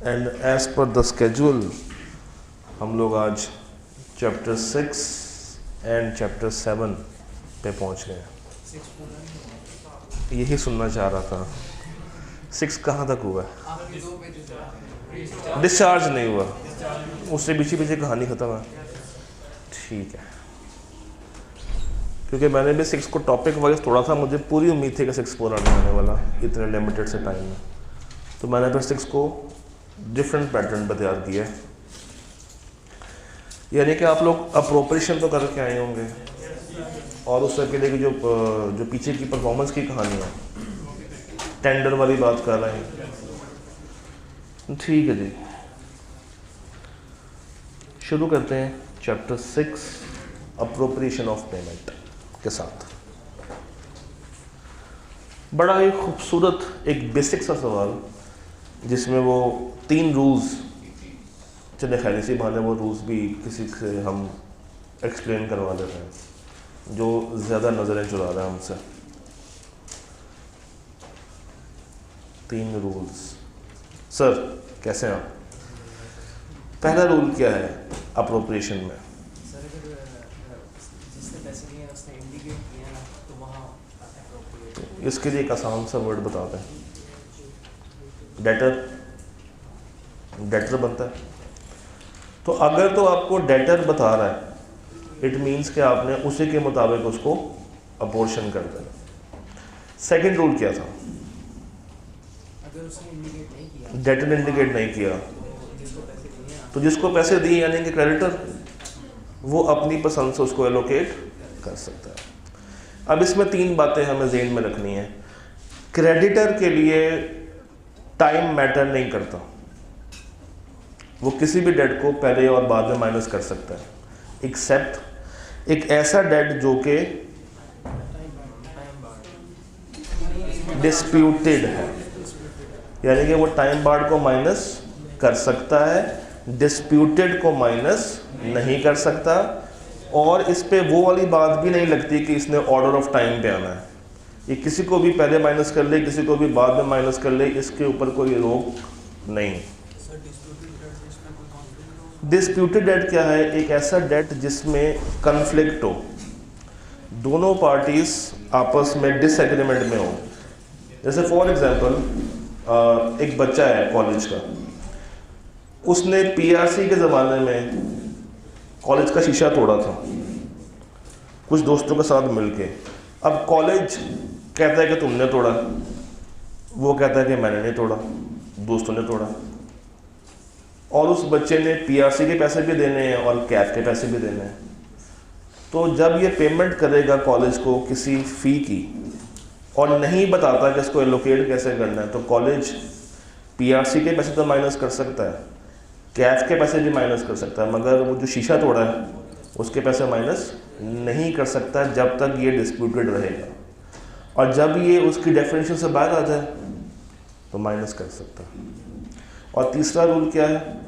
And as per the schedule हम लोग आज चैप्टर 6 एंड चैप्टर 7 पे पहुंच गए हैं। यही सुनना चाह रहा था। 6 कहाँ तक हुआ है? डिस्चार्ज नहीं हुआ, उससे पीछे पीछे कहानी ख़त्म है। ठीक है, क्योंकि मैंने भी 6 को टॉपिक वाइज तोड़ा था। मुझे पूरी उम्मीद थी कि 6 पूरा नहीं होने वाला इतने लिमिटेड से टाइम में, तो मैंने फिर 6 को डिफरेंट पैटर्न पर तैयार किया। यानी कि आप लोग अप्रोप्रिएशन तो करके आए होंगे और उस सबके लिए जो पीछे की परफॉर्मेंस की कहानी है, टेंडर वाली बात कर रहे हैं। ठीक है जी, शुरू करते हैं चैप्टर 6 अप्रोप्रिएशन ऑफ पेमेंट के साथ। बड़ा ही खूबसूरत एक बेसिक सा सवाल जिसमें वो 3 रूल्स, चले खैर इसी बहाने वो रूल्स भी किसी से हम एक्सप्लेन करवा देते हैं जो ज़्यादा नज़रें चुरा रहे हैं हमसे। 3 रूल्स। सर कैसे हैं आप? पहला रूल क्या है अप्रोप्रिएशन में? इसके लिए एक आसान सा वर्ड बताते हैं, डेटर बनता है। तो अगर तो आपको डेटर बता रहा है, इट मीन्स कि आपने उसी के मुताबिक उसको अपोर्शन कर देना। सेकंड रूल क्या था? अगर उसने इंडिकेट नहीं किया, डेटर इंडिकेट नहीं किया, तो जिसको पैसे दिए यानी कि क्रेडिटर, वो अपनी पसंद से उसको एलोकेट कर सकता है। अब इसमें 3 बातें हमें ज़हन में रखनी है। क्रेडिटर के लिए टाइम मैटर नहीं करता, वो किसी भी डेट को पहले और बाद में माइनस कर सकता है, एक्सेप्ट एक ऐसा डेट जो कि डिस्प्यूटेड है, यानी कि वो टाइम बार्ड को माइनस कर सकता है, डिस्प्यूटेड को माइनस नहीं कर सकता। और इस पे वो वाली बात भी नहीं लगती कि इसने ऑर्डर ऑफ टाइम पे आना है। ये किसी को भी पहले माइनस कर ले, किसी को भी बाद में माइनस कर ले, इसके ऊपर कोई रोक नहीं। डिस्प्यूटेड डेट क्या है? एक ऐसा डेट जिसमें कन्फ्लिक्ट हो, दोनों पार्टीज आपस में डिसएग्रीमेंट में हो। जैसे फॉर एग्जांपल एक बच्चा है कॉलेज का, उसने पीआरसी के ज़माने में कॉलेज का शीशा तोड़ा था कुछ दोस्तों के साथ मिलके। अब कॉलेज कहता है कि तुमने तोड़ा, वो कहता है कि मैंने नहीं तोड़ा, दोस्तों ने तोड़ा। और उस बच्चे ने पीआरसी के पैसे भी देने हैं और कैफ के पैसे भी देने हैं। तो जब ये पेमेंट करेगा कॉलेज को किसी फ़ी की और नहीं बताता कि इसको एलोकेट कैसे करना है, तो कॉलेज पीआरसी के पैसे तो माइनस कर सकता है, कैफ के पैसे भी माइनस कर सकता है, मगर वो जो शीशा तोड़ा है उसके पैसे माइनस नहीं कर सकता जब तक ये डिस्प्यूटेड रहेगा। और जब ये उसकी डेफिनेशन से बाहर आ जाए तो माइनस कर सकता है। और तीसरा रूल क्या है?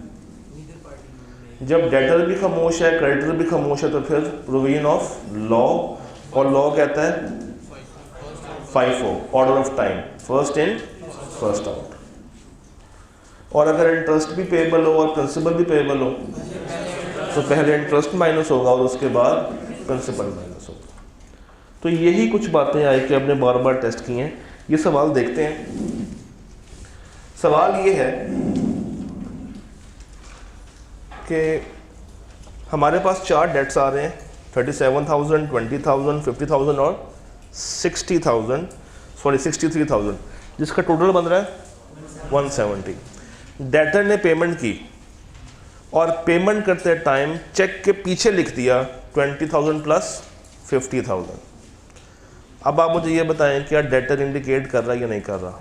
जब डेटर भी खामोश है, क्रेडिटर भी खामोश है, तो फिर प्रोविजन ऑफ लॉ, और लॉ कहता है FIFO, order of time, first in first out. और अगर इंटरेस्ट भी पेएबल हो और प्रिंसिपल भी पेएबल हो, तो पहले इंटरेस्ट माइनस होगा और उसके बाद प्रिंसिपल माइनस होगा। तो यही कुछ बातें आई कि हमने बार बार टेस्ट की हैं। ये सवाल देखते हैं। सवाल ये है कि हमारे पास 4 डेट्स आ रहे हैं, 37,000, 20,000, 50,000 और 63,000, जिसका टोटल बन रहा है 170। डेटर ने पेमेंट की और पेमेंट करते टाइम चेक के पीछे लिख दिया 20,000 प्लस 50,000। अब आप मुझे ये बताएं, क्या डेटर इंडिकेट कर रहा है या नहीं कर रहा?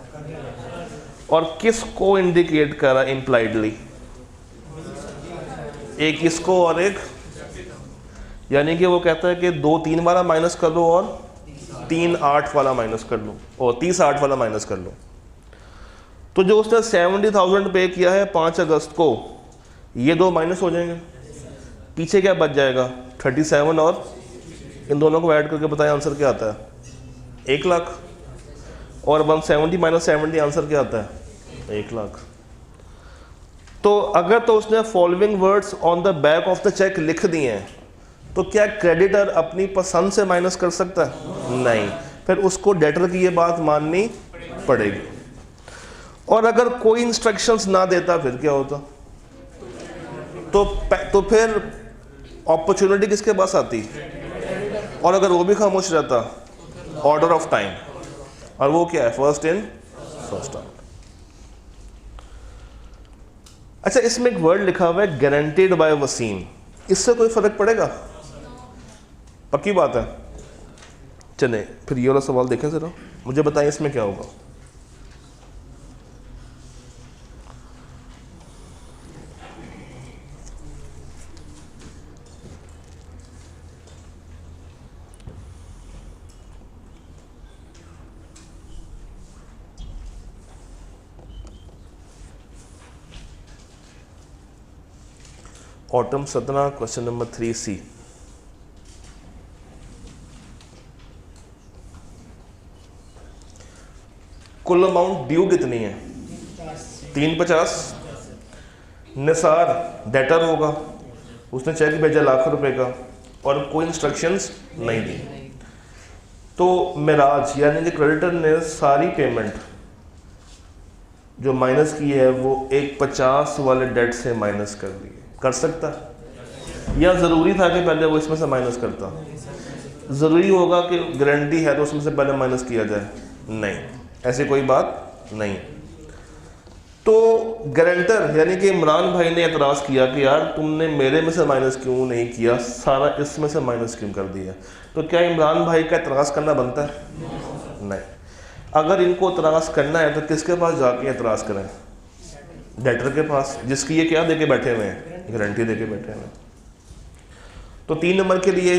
और किस को इंडिकेट कर रहा है इम्प्लाइडली? एक इसको और एक, यानी कि वो कहता है कि 2-3 वाला माइनस कर लो और 3-8 वाला माइनस कर लो और 30-8 वाला माइनस कर लो। तो जो उसने 70,000 पे किया है 5 अगस्त को, ये 2 माइनस हो जाएंगे, पीछे क्या बच जाएगा? 37, और इन दोनों को ऐड करके बताएं आंसर क्या आता है? 1 लाख। और 170 माइनस 70 आंसर क्या आता है? 1 लाख। तो अगर तो उसने following words on the back of the cheque लिख दिए हैं, तो क्या क्रेडिटर अपनी पसंद से माइनस कर सकता है? नहीं, फिर उसको डेटर की ये बात माननी पड़ेगी। और अगर कोई इंस्ट्रक्शंस ना देता फिर क्या होता? तो फिर अपॉर्चुनिटी किसके पास आती? और अगर वो भी खामोश रहता, ऑर्डर ऑफ टाइम, और वो क्या है? First in first out. अच्छा, इसमें एक वर्ड लिखा हुआ है गारंटीड बाय वसीम, इससे कोई फर्क पड़ेगा? पक्की बात है। चले फिर ये वाला सवाल देखें जरा, मुझे बताएं इसमें क्या होगा। Autumn 17 question number 3C। कुल अमाउंट ड्यू कितनी है? 350। निसार डेटर होगा, उसने चेक भेजा ₹1,00,000 का और कोई इंस्ट्रक्शंस नहीं दी। तो मिराज यानी कि क्रेडिटर ने सारी पेमेंट जो माइनस की है वो एक 50 वाले डेट से माइनस कर दी। कर सकता है या ज़रूरी था कि पहले वो इसमें से माइनस करता? ज़रूरी होगा कि गारंटी है तो उसमें से पहले माइनस किया जाए? नहीं, ऐसी कोई बात नहीं। तो गारंटर यानी कि इमरान भाई ने एतराज़ किया कि यार तुमने मेरे में से माइनस क्यों नहीं किया, सारा इसमें से माइनस क्यों कर दिया? तो क्या इमरान भाई का एतराज़ करना बनता है? नहीं। अगर इनको एतराज़ करना है तो किसके पास जाके एतराज़ करें? डेटर के पास, जिसकी ये क्या दे के बैठे हुए हैं? गारंटी दे के बैठे हुए हैं। तो 3 नंबर के लिए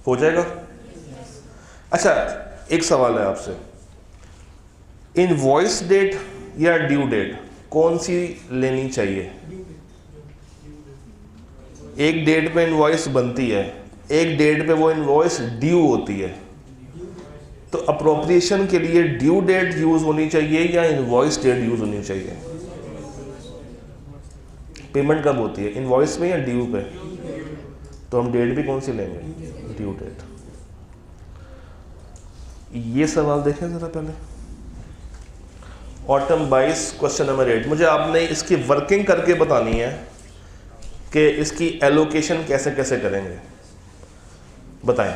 हो जाएगा। अच्छा, एक सवाल है आपसे, इनवॉइस डेट या ड्यू डेट कौन सी लेनी चाहिए? एक डेट पे इनवॉइस बनती है, एक डेट पे वो इनवॉइस ड्यू होती है। तो अप्रोप्रिएशन के लिए ड्यू डेट यूज होनी चाहिए या इनवॉइस डेट यूज होनी चाहिए? पेमेंट कब होती है, इनवॉइस में या ड्यू पे? तो हम डेट भी कौन सी लेंगे? Due date. ये सवाल देखें जरा पहले। Autumn 22 question number 8। मुझे आपने इसकी वर्किंग करके बतानी है कि इसकी एलोकेशन कैसे कैसे करेंगे। बताएं,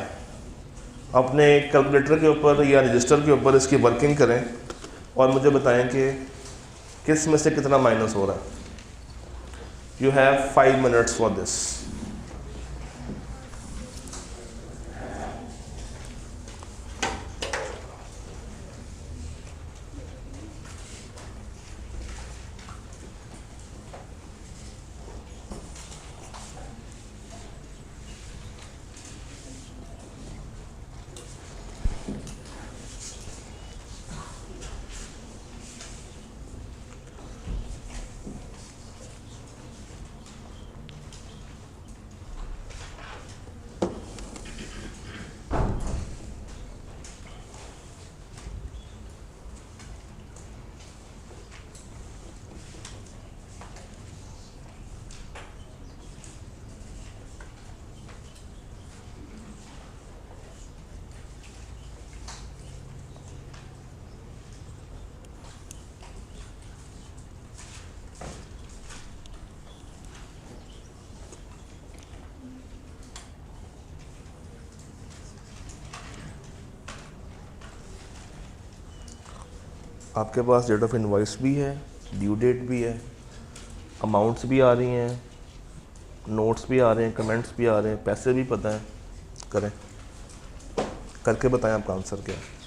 अपने कैलकुलेटर के ऊपर या रजिस्टर के ऊपर इसकी वर्किंग करें और मुझे बताएं कि किस में से कितना माइनस हो रहा है। You have 5 minutes for this. आपके पास डेट ऑफ इनवॉइस भी है, ड्यू डेट भी है, अमाउंट्स भी आ रही हैं, नोट्स भी आ रहे हैं, कमेंट्स भी आ रहे हैं, पैसे भी पता है। करें, करके बताएं आपका आंसर क्या है।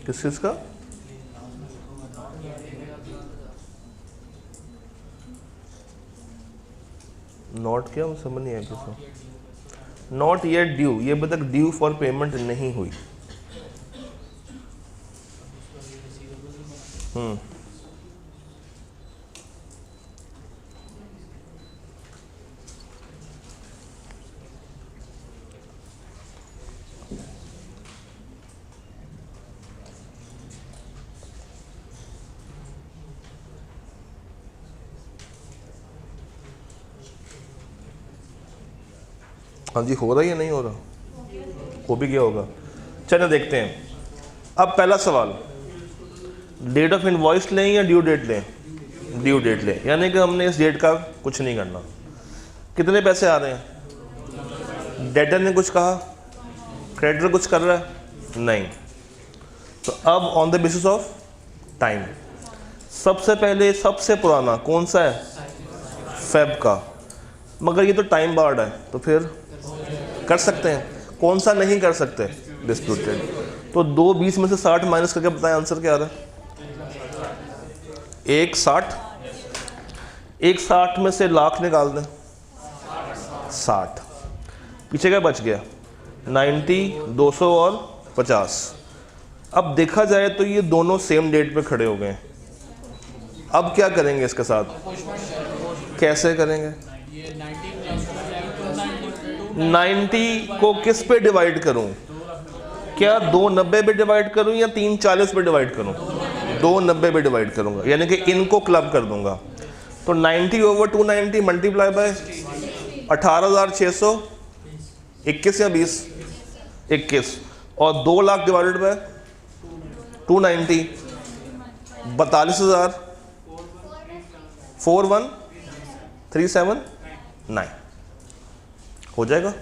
किस चीज़ का? नॉट क्या, मुझे समझ नहीं आया किसका। नॉट येट ड्यू, ये अभी तक ड्यू फॉर पेमेंट नहीं हुई। हाँ जी, हो रहा है या नहीं हो रहा? हो भी गया होगा। चलिए देखते हैं। अब पहला सवाल, डेट ऑफ इनवॉइस लें या ड्यू डेट लें? ड्यू डेट लें, यानी कि हमने इस डेट का कुछ नहीं करना। कितने पैसे आ रहे हैं? डेटर ने कुछ कहा, क्रेडिटर कुछ कर रहा है नहीं, तो अब on the basis of time सबसे पहले सबसे पुराना कौन सा है? फेब का, मगर ये तो टाइम बार्ड है, तो फिर कर सकते हैं। कौन सा नहीं कर सकते? डिस्प्यूटेड। तो 2 20 में से 60 माइनस करके बताएं आंसर क्या आ रहा है? 160। 160 में से लाख निकाल दें, 60। पीछे क्या बच गया? 90, 200 और 50। अब देखा जाए तो ये दोनों सेम डेट पे खड़े हो गए हैं। अब क्या करेंगे इसके साथ? कैसे करेंगे? 90 को किस पे डिवाइड करूं? क्या 290 पे डिवाइड करूं या 340 पे डिवाइड करूं? 290 पे डिवाइड करूंगा, यानी कि इनको क्लब कर दूंगा। तो 90 ओवर 290 मल्टीप्लाई बाय 18,600, 21 या 20? 21। और 2 लाख डिवाइडेड बाय 290, 42,000, 41,379 हो जाएगा।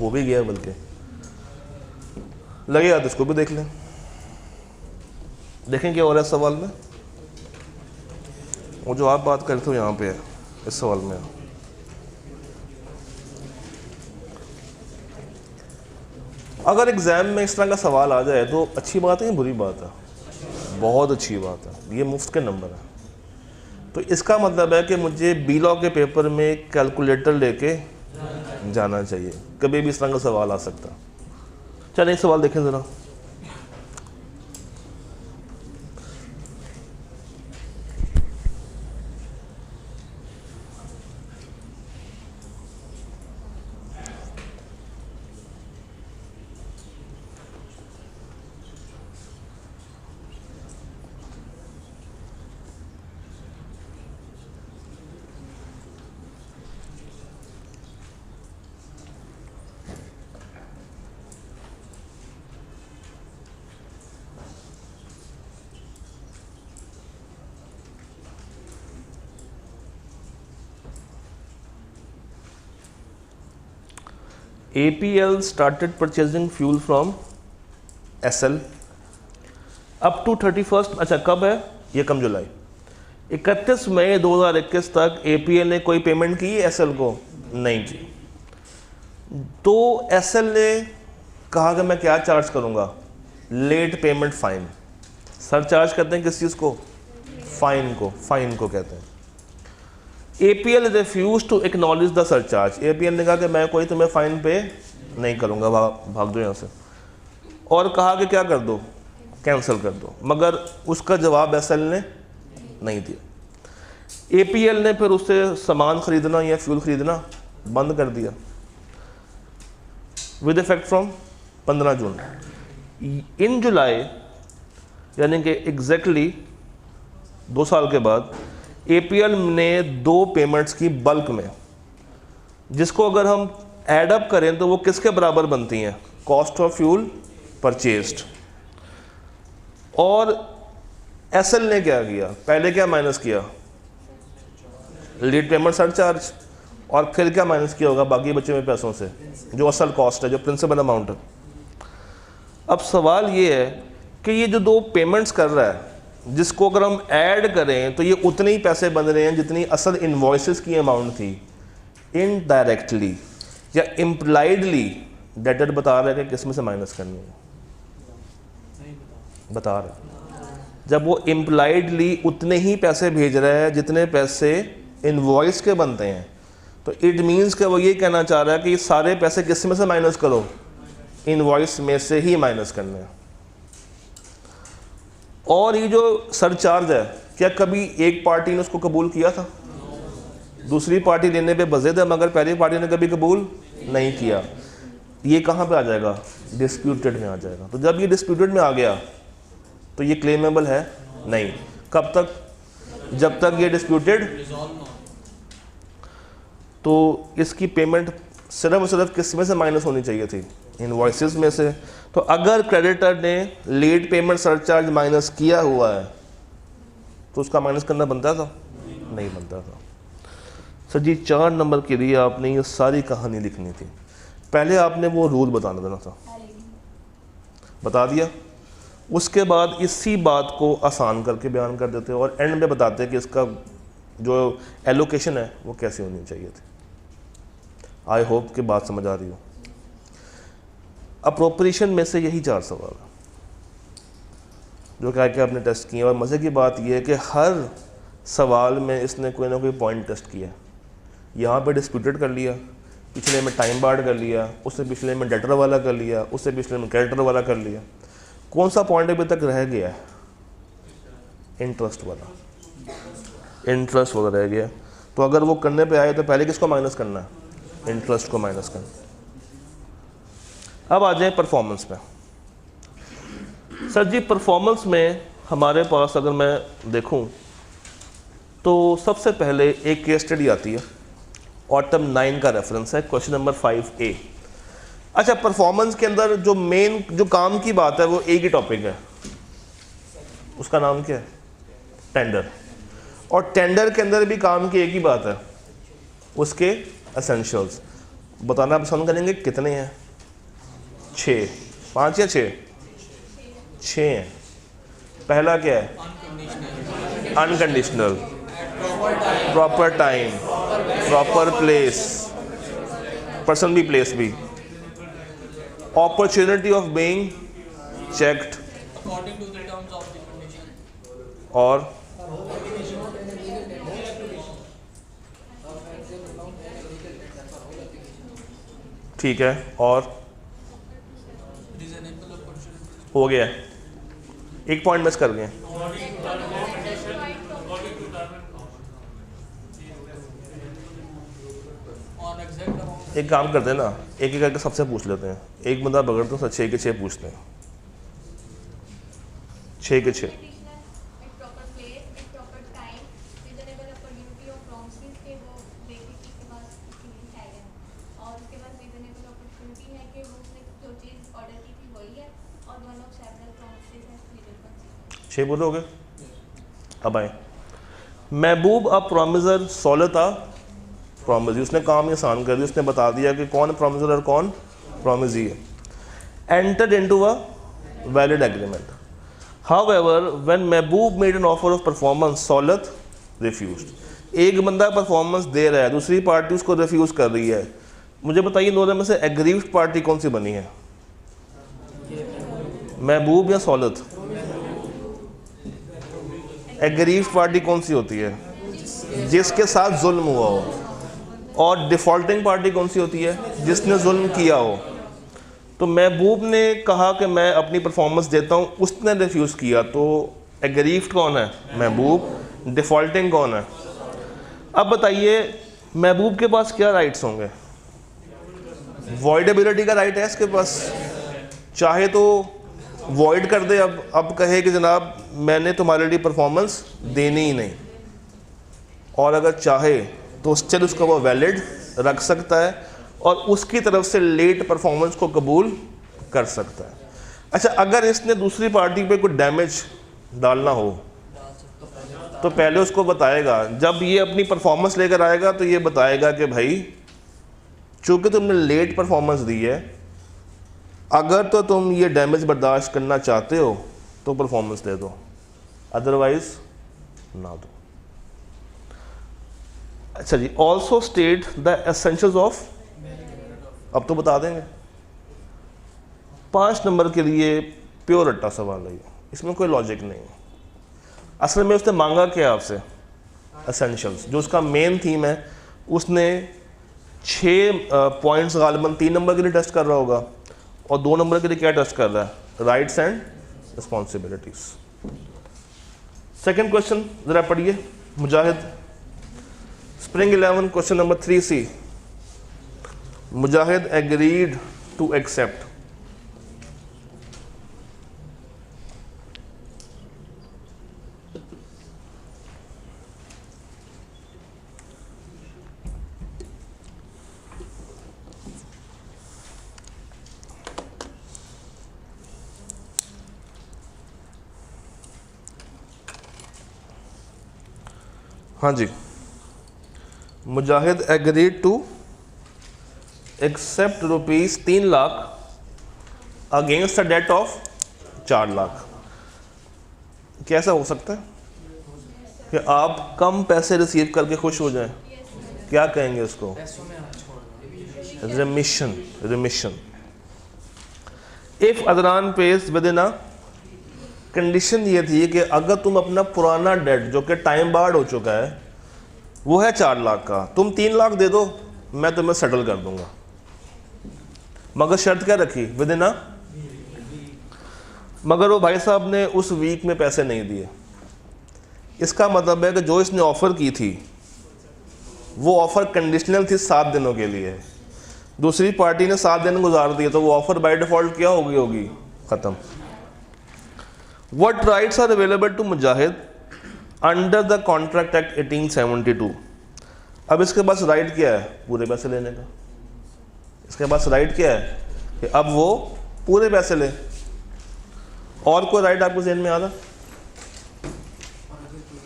हो भी गया, बल्कि लगे याद, इसको भी देख लें। देखें क्या हो रहा है सवाल में। वो जो आप बात करते हो यहाँ पे है इस सवाल में। अगर एग्जाम में इस तरह का सवाल आ जाए तो अच्छी बात है या बुरी बात है? बहुत अच्छी बात है, ये मुफ्त के नंबर है। तो इसका मतलब है कि मुझे बी लॉ के पेपर में कैलकुलेटर लेके जाना चाहिए, कभी भी इस तरह का सवाल आ सकता। चलिए एक सवाल देखें ज़रा। APL started purchasing fuel from SL up to 31st, अच्छा कब है ये? कम जुलाई। 31 मई 2021 तक APL ने कोई पेमेंट की SL को? नहीं की। तो SL ने कहा कि मैं क्या चार्ज करूँगा? Late payment fine. Sir charge करते हैं किस चीज़ को? फाइन को, फाइन को कहते हैं। APL refuse to acknowledge the surcharge. APL ने कहा कि मैं कोई तुम्हें फ़ाइन पे नहीं करूँगा, भाग दो यहाँ से, और कहा कि क्या कर दो? कैंसिल कर दो। मगर उसका जवाब SL ने नहीं दिया। APL ने फिर उससे सामान ख़रीदना या फ्यूल ख़रीदना बंद कर दिया विद इफेक्ट फ्रॉम 15 जून। इन जुलाई, यानी कि एग्जैक्टली 2 साल के बाद, APL ने 2 पेमेंट्स की बल्क में, जिसको अगर हम ऐड अप करें तो वो किसके बराबर बनती हैं? Cost of fuel purchased. और SL ने क्या किया? पहले क्या माइनस किया? लेट पेमेंट सरचार्ज, और फिर क्या माइनस किया होगा बाकी बचे हुए पैसों से, जो असल कॉस्ट है, जो प्रिंसिपल अमाउंट है। अब सवाल ये है कि ये जो 2 पेमेंट्स कर रहा है, जिसको अगर हम ऐड करें तो ये उतने ही पैसे बन रहे हैं जितनी असल इनवॉइसेस की अमाउंट थी। इनडायरेक्टली या इम्प्लाइडली डेटर बता रहा है कि किस में से माइनस करनी है, नहीं बता रहा है। जब वो इम्प्लाइडली उतने ही पैसे भेज रहा है जितने पैसे इनवॉइस के बनते हैं, तो इट मीन्स कि वो ये कहना चाह रहा है कि ये सारे पैसे किस में से माइनस करो, इनवॉइस में से ही माइनस करने हैं। और ये जो सरचार्ज है, क्या कभी एक पार्टी ने उसको कबूल किया था? दूसरी पार्टी लेने पे बज़िद है, मगर पहली पार्टी ने कभी कबूल नहीं किया। ये कहाँ पे आ जाएगा? डिस्प्यूटेड में आ जाएगा। तो जब ये डिस्प्यूटेड में आ गया तो ये क्लेमेबल है नहीं। कब तक? जब तक ये डिस्प्यूटेड, तो इसकी पेमेंट सिर्फ और सिर्फ किस में से माइनस होनी चाहिए थी? इनवॉइसेस में से। तो अगर क्रेडिटर ने लेट पेमेंट सरचार्ज माइनस किया हुआ है तो उसका माइनस करना बनता था? नहीं बनता था। सर जी 4 नंबर के लिए आपने ये सारी कहानी लिखनी थी। पहले आपने वो रूल बताना देना था, बता दिया। उसके बाद इसी बात को आसान करके बयान कर देते और एंड में बताते कि इसका जो एलोकेशन है वो कैसे होनी चाहिए थी। आई होप कि बात समझ आ रही हो। अप्रोप्रिएशन में से यही 4 सवाल है जो क्या क्या आपने टेस्ट किए, और मज़े की बात यह है कि हर सवाल में इसने कोई ना कोई पॉइंट टेस्ट किया। यहाँ पे डिस्प्यूटेड कर लिया, पिछले में टाइम बार्ड कर लिया, उससे पिछले में डेटर वाला कर लिया, उससे पिछले में क्रेडिटर वाला कर लिया। कौन सा पॉइंट अभी तक रह गया है? इंटरेस्ट वाला, इंटरेस्ट वाला रह गया। तो अगर वो करने पे आए तो पहले किसको माइनस करना है? इंटरेस्ट को माइनस करना। अब आ जाए परफॉर्मेंस पे। सर जी परफॉर्मेंस में हमारे पास अगर मैं देखूं तो सबसे पहले एक केस स्टडी आती है, ऑटम 9 का रेफरेंस है, क्वेश्चन नंबर 5A। अच्छा, परफॉर्मेंस के अंदर जो मेन जो काम की बात है वो एक ही टॉपिक है, उसका नाम क्या है? टेंडर। और टेंडर के अंदर भी काम की एक ही बात है, उसके एसेंशियल्स। बताना पसंद करेंगे कितने हैं? 6, 5 या 6? 6 हैं। पहला क्या है? Unconditional, proper time, proper place, person भी प्लेस भी, opportunity of being checked according to the terms of the condition, और ठीक है, और reasonable opportunity, हो गया। एक पॉइंट मिस कर गए। on exact amount, एक काम करते हैं ना, एक एक करके सबसे पूछ लेते हैं। एक बंदा पकड़ते हैं, 6 के 6 पूछते हैं। 6 के 6। छः बोलोगे? अब आए। महबूब अ प्रोमिसर सौलता प्रोमिस, उसने काम आसान कर दिया, उसने बता दिया कि कौन प्रोमिसर और कौन प्रोमिसी है। Entered into a valid agreement. However when Mahboob made an offer of performance, Saulat refused. एक बंदा परफॉर्मेंस दे रहा है, दूसरी पार्टी उसको रिफ्यूज कर रही है। मुझे बताइए दोनों में से एग्रीव्ड पार्टी कौन सी बनी है? महबूब या सौलत? एग्रीव्ड पार्टी कौन सी होती है? जिसके साथ जुल्म हुआ हो। और डिफॉल्टिंग पार्टी कौन सी होती है? जिसने जुल्म किया हो। तो महबूब ने कहा कि मैं अपनी परफॉर्मेंस देता हूँ, उसने रिफ्यूज़ किया, तो एग्रीव्ड कौन है? महबूब। डिफॉल्टिंग कौन है? अब बताइए महबूब के पास क्या राइट्स होंगे? वॉइडेबिलिटी का राइट है इसके पास, चाहे तो वॉइड कर दे, अब कहे कि जनाब मैंने तुम्हारे लिए परफॉर्मेंस देनी ही नहीं, और अगर चाहे तो स्टिल उसको वो वैलिड रख सकता है और उसकी तरफ से लेट परफॉर्मेंस को कबूल कर सकता है। अच्छा, अगर इसने दूसरी पार्टी पे कोई डैमेज डालना हो तो पहले उसको बताएगा, जब ये अपनी परफॉर्मेंस लेकर आएगा तो ये बताएगा कि भाई चूँकि तुमने लेट परफॉर्मेंस दी है, अगर तो तुम ये डैमेज बर्दाश्त करना चाहते हो तो परफॉर्मेंस दे दो, अदरवाइज ना दो। अच्छा जी, also state the essentials of, अब तो बता देंगे 5 नंबर के लिए प्योर रट्टा सवाल है ये, इसमें कोई लॉजिक नहीं है। असल में उसने मांगा क्या आपसे? एसेंशियल्स। जो उसका मेन थीम है, उसने 6 पॉइंट्स गालिबन 3 नंबर के लिए टेस्ट कर रहा होगा, और 2 नंबर के लिए क्या टेस्ट कर रहा है? Rights and responsibilities. Second question ज़रा पढ़िए Mujahid, spring 11 question number 3C। Mujahid agreed to accept. हाँ जी, Mujahid agreed to accept rupees 3 lakh against a debt of 4 lakh. कैसा हो सकता है कि आप कम पैसे रिसीव करके खुश हो जाएं? क्या कहेंगे उसको? पैसों में हाथ छोड़ दो। रिमिशन। रिमिशन। इफ अदरान pays within a, condition ये थी कि अगर तुम अपना पुराना डेट जो कि टाइम बार्ड हो चुका है वो है 4 लाख का, तुम 3 लाख दे दो, मैं तुम्हें सेटल कर दूंगा। मगर शर्त क्या रखी? विद इन अ, मगर वो भाई साहब ने उस वीक में पैसे नहीं दिए। इसका मतलब है कि जो इसने ऑफ़र की थी वो ऑफ़र कंडीशनल थी 7 दिनों के लिए, दूसरी पार्टी ने 7 दिन गुजार दिए, तो वो ऑफ़र बाय डिफ़ॉल्ट क्या होगी? ख़त्म। What rights are available to Mujahid under the contract act 1872? अब इसके पास राइट क्या है? पूरे पैसे लेने का। इसके पास राइट क्या है कि अब वो पूरे पैसे ले। और कोई राइट आपको ज़हन में आ रहा? और अगर कोई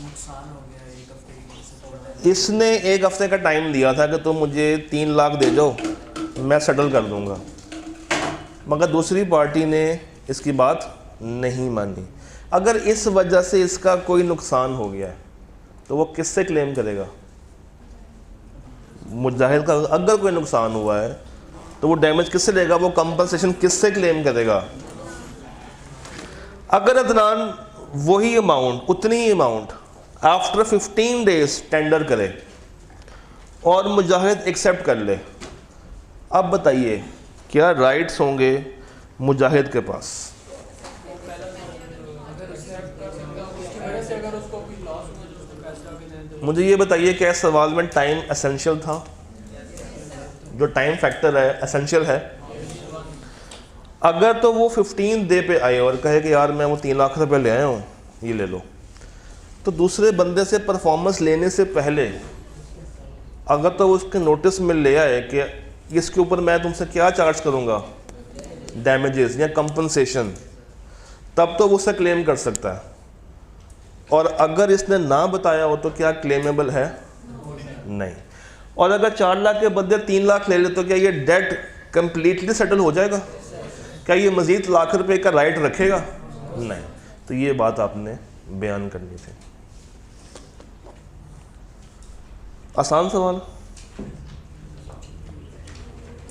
नुकसान हो गया एक हफ्ते के लिए, इसने 1 हफ्ते का टाइम दिया था कि तुम मुझे 3 लाख दे जाओ, मैं सेटल कर दूंगा, मगर दूसरी पार्टी ने इसकी बात नहीं मानी। अगर इस वजह से इसका कोई नुकसान हो गया है तो वो किससे क्लेम करेगा? मुजाहिद का अगर कोई नुकसान हुआ है तो वो डैमेज किससे लेगा? वो कंपनसेशन किससे क्लेम करेगा? अगर अदनान वही अमाउंट, उतनी अमाउंट आफ्टर 15 डेज टेंडर करे और मुजाहिद एक्सेप्ट कर ले, अब बताइए क्या राइट्स होंगे मुजाहिद के पास? मुझे ये बताइए क्या इस सवाल में टाइम एसेंशियल था? जो टाइम फैक्टर है एसेंशियल है। अगर तो वो 15 डे पे आए और कहे कि यार मैं वो 3 लाख रुपए ले आया हूँ, ये ले लो, तो दूसरे बंदे से परफॉर्मेंस लेने से पहले अगर तो उसके नोटिस में ले आए कि इसके ऊपर मैं तुमसे क्या चार्ज करूँगा, डैमेजेस या कंपनसेशन, तब तो वो उससे क्लेम कर सकता है। और अगर इसने ना बताया हो तो क्या क्लेमेबल है? नहीं। और अगर 4 लाख के बदले 3 लाख ले ले तो क्या ये डेट कंप्लीटली सेटल हो जाएगा? क्या ये मज़ीद लाख रुपए का राइट रखेगा? नहीं। तो ये बात आपने बयान करनी थी। आसान सवाल।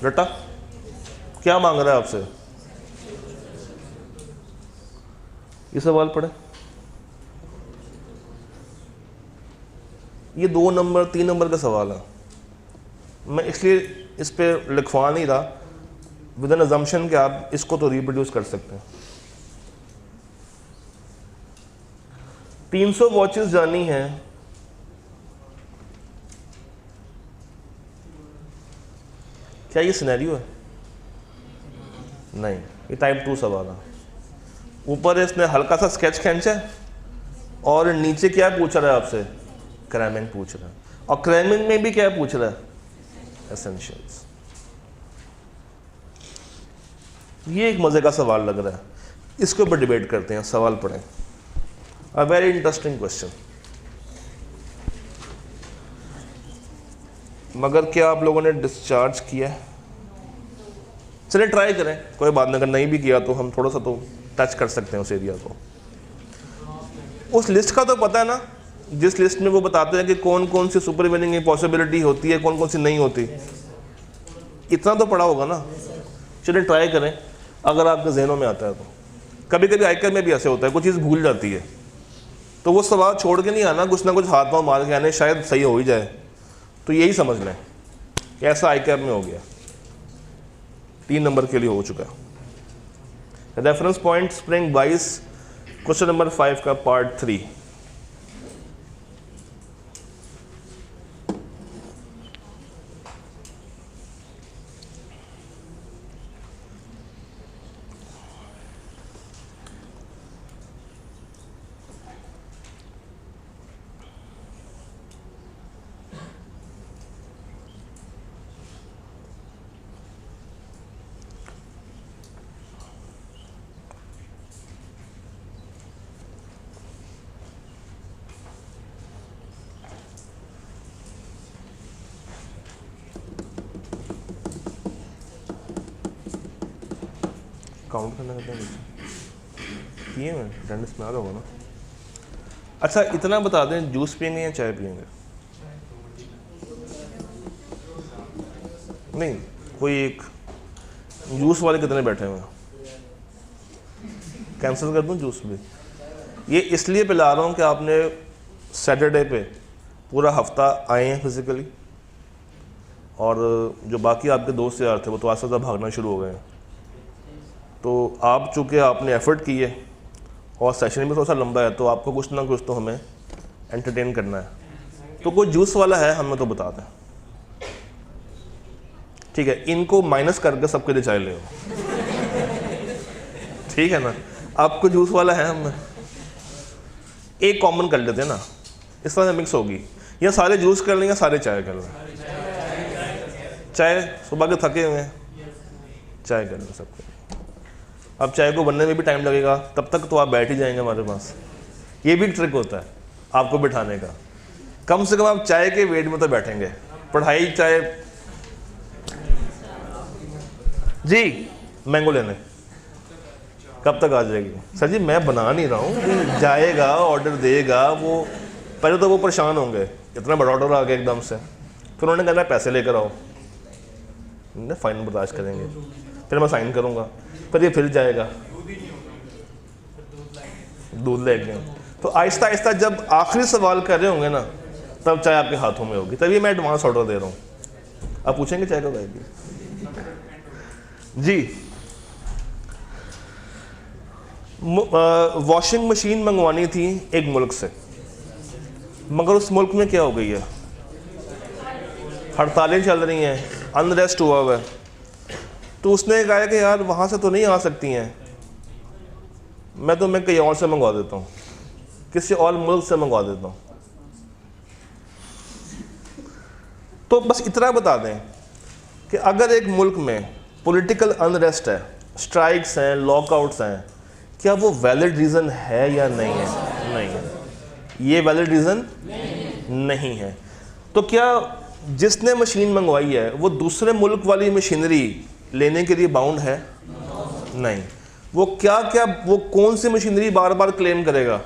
रटा क्या मांग रहा है आपसे? ये सवाल पढ़े। ये 2 नंबर 3 नंबर का सवाल है, मैं इसलिए इस पे लिखवा नहीं रहा, विद एन अजम्पशन कि आप इसको तो रिप्रोड्यूस कर सकते हैं। 300 वॉचेस जानी है, क्या ये सिनेरियो है? नहीं, ये टाइप 2 सवाल है। ऊपर इसने हल्का सा स्केच खींचा है और नीचे क्या पूछ रहा है आपसे? क्रैमिंग पूछ रहा है। और क्रैमिंग में भी क्या पूछ रहा है? एसेंशियल्स। ये एक मजे का सवाल लग रहा है, इसके ऊपर डिबेट करते हैं। सवाल पढ़ें। A very interesting question. मगर क्या आप लोगों ने डिस्चार्ज किया है? चलिए ट्राई करें, कोई बात नहीं। अगर नहीं भी किया तो हम थोड़ा सा तो टच कर सकते हैं उस एरिया को। उस लिस्ट का तो पता है ना, जिस लिस्ट में वो बताते हैं कि कौन कौन सी सुपर विनिंग की पॉसिबिलिटी होती है, कौन कौन सी नहीं होती। इतना तो पढ़ा होगा ना। चलिए ट्राई करें अगर आपके जहनों में आता है तो। कभी कभी आइकर में भी ऐसे होता है, कुछ चीज़ भूल जाती है, तो वो सवाल छोड़ के नहीं आना, कुछ ना कुछ हाथ पाँव मार के आने, शायद सही हो ही जाए। तो यही समझ लें कि ऐसा आइकर में हो गया। 3 नंबर के लिए हो चुका है। Reference point spring 22, question number 5 का पार्ट 3। काउंट करना कहते हैं पिए में अटेंडेंस में आ रहा होगा ना। अच्छा इतना बता दें, जूस पियेंगे या चाय पियेंगे? नहीं, कोई एक जूस वाले कितने बैठे हुए हैं? कैंसिल कर दूं जूस भी? ये इसलिए पिला रहा हूँ कि आपने सैटरडे पे पूरा हफ्ता आए हैं फिज़िकली, और जो बाकी आपके दोस्त यार थे वो तो आस्ते आस्ते भागना शुरू हो गए हैं। तो आप चूँकि आपने एफ़र्ट की है और सेशन भी थोड़ा सा लंबा है, तो आपको कुछ ना कुछ तो हमें एंटरटेन करना है। तो कोई जूस वाला है हमें तो बता दें, ठीक है? इनको माइनस करके सबके लिए चाय ले, ठीक है ना? आपको जूस वाला है, हमें एक कॉमन कर लेते हैं ना, इस तरह से मिक्स होगी। या सारे जूस कर लें या सारे चाय कर लें। चाय सुबह के थके हुए हैं, चाय कर लें सबको। अब चाय को बनने में भी टाइम लगेगा, तब तक तो आप बैठ ही जाएंगे हमारे पास। ये भी ट्रिक होता है आपको बिठाने का। कम से कम आप चाय के वेट में तो बैठेंगे। पढ़ाई चाय जी, मैंगो लेने कब तक आ जाएगी? सर जी मैं बना नहीं रहा हूँ, जाएगा ऑर्डर देगा वो, पहले तो वो परेशान होंगे, इतना बड़ा ऑर्डर आ गया एकदम से। फिर उन्होंने कहना पैसे लेकर आओ, फाइन बर्दाश्त करेंगे, फिर मैं साइन करूँगा, फिर ये फिर जाएगा दूध लेके। तो आहिस्ता आहिस्ता जब आखिरी सवाल कर रहे होंगे ना, तब चाय आपके हाथों में होगी। तभी मैं एडवांस ऑर्डर दे रहा हूँ। आप पूछेंगे चाय कब आएगी? जी, वॉशिंग मशीन मंगवानी थी एक मुल्क से, मगर उस मुल्क में क्या हो गई है? हड़तालें चल रही हैं, अनरेस्ट हुआ हुआ है। तो उसने कहा कि यार वहाँ से तो नहीं आ सकती हैं, मैं कहीं और से मंगवा देता हूँ, किसी और मुल्क से मंगवा देता हूँ। तो बस इतना बता दें कि अगर एक मुल्क में पॉलिटिकल अनरेस्ट है, स्ट्राइक्स हैं, लॉकआउट्स हैं, क्या वो वैलिड रीज़न है या नहीं है? नहीं है, ये वैलिड रीज़न नहीं है। तो क्या जिसने मशीन मंगवाई है वो दूसरे मुल्क वाली मशीनरी लेने के लिए बाउंड है? नहीं। वो वो कौन सी मशीनरी बार बार क्लेम करेगा?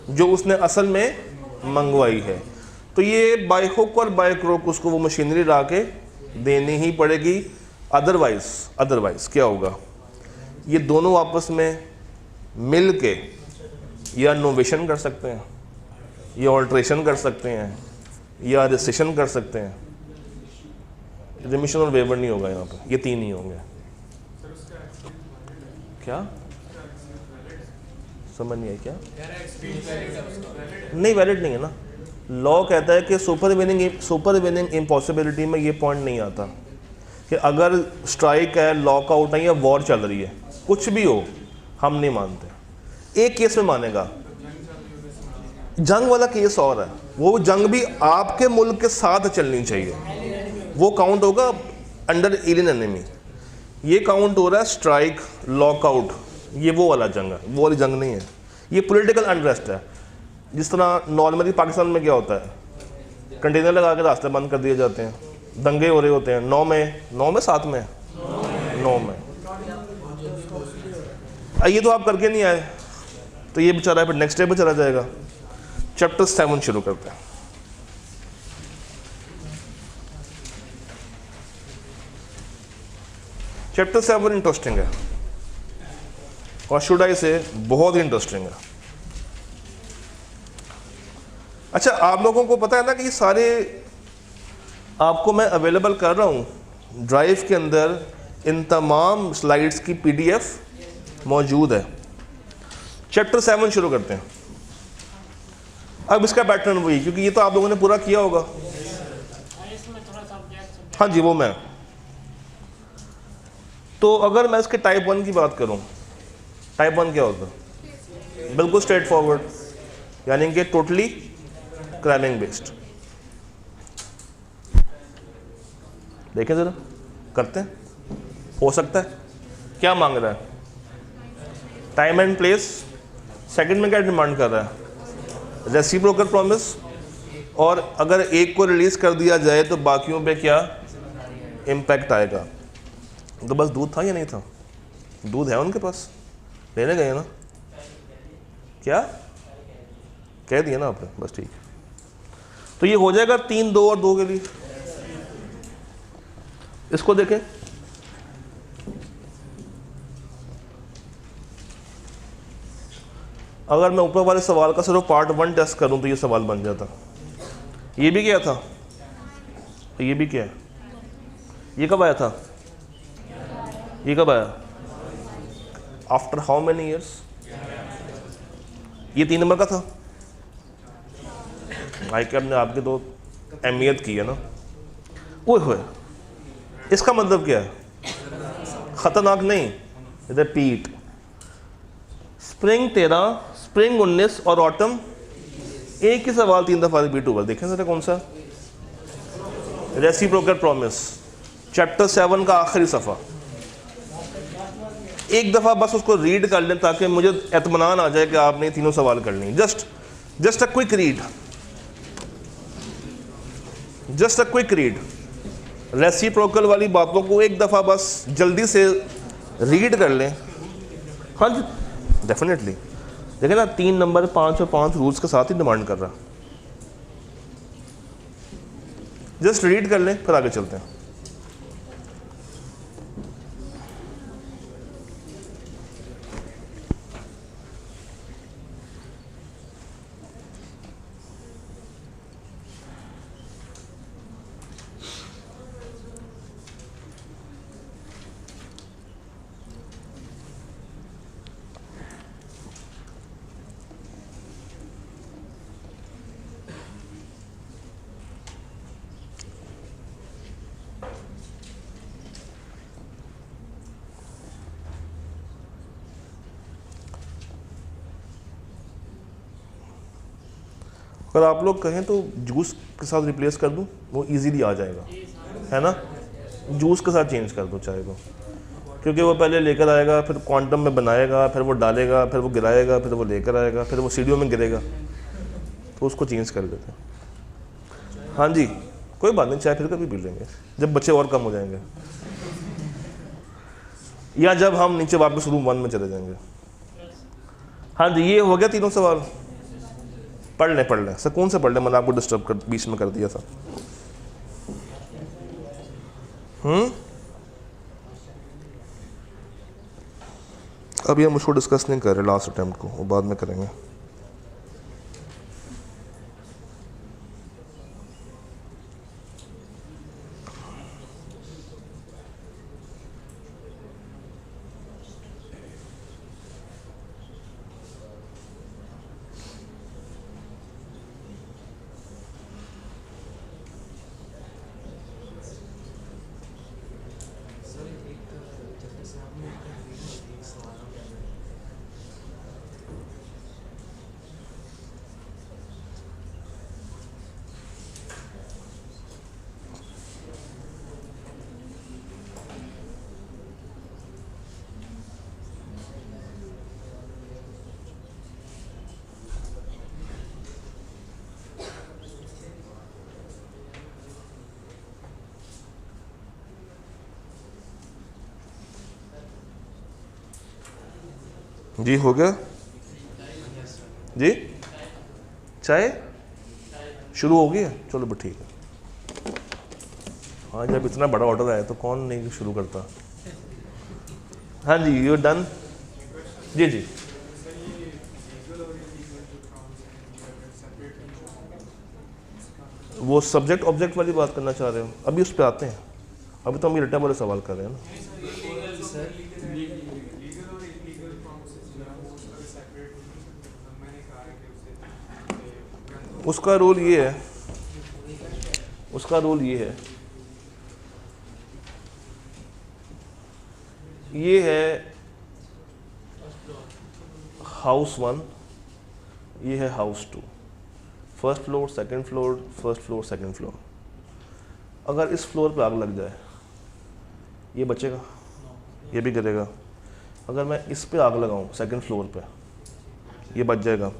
जो उसने असल में मंगवाई है। तो ये बाय हुक और बाय क्रोक उसको वो मशीनरी ला के देनी ही पड़ेगी। अदरवाइज क्या होगा? ये दोनों आपस में मिल के या नोवेशन कर सकते हैं, या ऑल्ट्रेशन कर सकते हैं, या रिसेशन कर सकते हैं। रिमिशन और वेवर नहीं होगा यहाँ पे, ये 3 ही होंगे। क्या समझ नहीं आई? क्या नहीं, वैलिड नहीं है ना। लॉ कहता है कि सुपरवीनिंग इम्पॉसिबिलिटी में ये पॉइंट नहीं आता कि अगर स्ट्राइक है, लॉकआउट है या वॉर चल रही है, कुछ भी हो, हम नहीं मानते। एक केस में मानेगा, जंग वाला केस और है, वो जंग भी आपके मुल्क के साथ चलनी चाहिए, वो काउंट होगा अंडर एलियन एनिमी। ये काउंट हो रहा है स्ट्राइक, लॉकआउट, ये वो वाला जंग है, वो वाली जंग नहीं है। ये पॉलिटिकल अनरेस्ट है। जिस तरह नॉर्मली पाकिस्तान में क्या होता है, कंटेनर लगा के रास्ते बंद कर दिए जाते हैं, दंगे हो रहे होते हैं। 9 में 7 में 9 में ये तो आप करके नहीं आए, तो ये बेचारा फिर नेक्स्ट डे पे चला जाएगा। चैप्टर 7 शुरू करते हैं। चैप्टर 7 इंटरेस्टिंग है, और शुड आई से बहुत ही इंटरेस्टिंग है। अच्छा, आप लोगों को पता है ना कि ये सारे आपको मैं अवेलेबल कर रहा हूँ ड्राइव के अंदर, इन तमाम स्लाइड्स की PDF मौजूद है। चैप्टर 7 शुरू करते हैं। अब इसका पैटर्न वही, क्योंकि ये तो आप लोगों ने पूरा किया होगा। हाँ जी, वो मैं तो अगर मैं इसके टाइप 1 की बात करूं, टाइप 1 क्या होता है? बिल्कुल स्ट्रेट फॉरवर्ड, यानी कि टोटली क्रैमिंग बेस्ड। देखें ज़रा, करते हैं, हो सकता है। क्या मांग रहा है? Time and place. सेकंड में क्या डिमांड कर रहा है? Reciprocal promise. और अगर एक को रिलीज कर दिया जाए तो बाकियों पे क्या इम्पैक्ट आएगा? तो बस दूध था या नहीं था? दूध है उनके पास, लेने गए ना? क्या कह दिया ना आपने? बस ठीक है। तो ये हो जाएगा 3, 2 और 2 के लिए। इसको देखें, अगर मैं ऊपर वाले सवाल का सिर्फ पार्ट 1 टेस्ट करूं तो ये सवाल बन जाता। ये भी क्या था? ये भी क्या है? ये कब आया था? ये कब आया? After how many years? ये 3 नंबर का था। भाई कैब ने आपकी तो अहमियत की है ना। वो हुए, इसका मतलब क्या है? खतरनाक नहीं, रिपीट। स्प्रिंग 13, स्प्रिंग 19 और ऑटम, एक ही सवाल 3 दफा रिपीट हुआ। देखें जरा कौन सा? रेसिप्रोकल प्रॉमिस, चैप्टर 7 का आखिरी सफ़ा। एक दफ़ा बस उसको रीड कर लें ताकि मुझे एतमानान आ जाए कि आपने तीनों सवाल कर लिए। Just a quick read, just a quick read. Reciprocal वाली बातों को एक दफ़ा बस जल्दी से रीड कर लें। हाँ जी, डेफिनेटली। देखिए ना, 3 नंबर 5 और 5 रूल्स के साथ ही डिमांड कर रहा। जस्ट रीड कर लें, फिर आगे चलते हैं। अगर आप लोग कहें तो जूस के साथ रिप्लेस कर दूं, वो इजीली आ जाएगा, है ना? जूस के साथ चेंज कर दो चाय को, क्योंकि वो पहले लेकर आएगा, फिर क्वांटम में बनाएगा, फिर वो डालेगा, फिर वो गिराएगा, फिर वो लेकर आएगा, फिर वो सीढ़ियों में गिरेगा। तो उसको चेंज कर देते हैं। हाँ जी, कोई बात नहीं, चाय फिर कभी पी लेंगे जब बच्चे और कम हो जाएंगे, या जब हम नीचे वापस रूम 1 में चले जाएंगे। हाँ जी, ये हो गया तीनों सवाल। पढ़ लें, सुकून से पढ़ लें, मैंने आपको डिस्टर्ब कर बीच में कर दिया था। अभी हम उसको डिस्कस नहीं कर रहे, लास्ट अटेम्प्ट को, वो बाद में करेंगे। जी हो गया जी, चाय शुरू हो गई है? चलो बस ठीक है। हाँ, जब इतना बड़ा ऑर्डर आया तो कौन नहीं शुरू करता। हाँ जी, यू डन। जी जी, वो सब्जेक्ट ऑब्जेक्ट वाली बात करना चाह रहे हो, अभी उस पर आते हैं। अभी तो हम ये रिटर्न वाले सवाल कर रहे हैं ना। उसका रूल ये है, उसका रूल ये है, ये है हाउस 1, ये है house 2, first floor second floor, first floor second floor. अगर इस फ्लोर पे आग लग जाए, ये बचेगा, ये भी गिरेगा। अगर मैं इस पे आग लगाऊं सेकंड फ्लोर पे, ये बच जाएगा।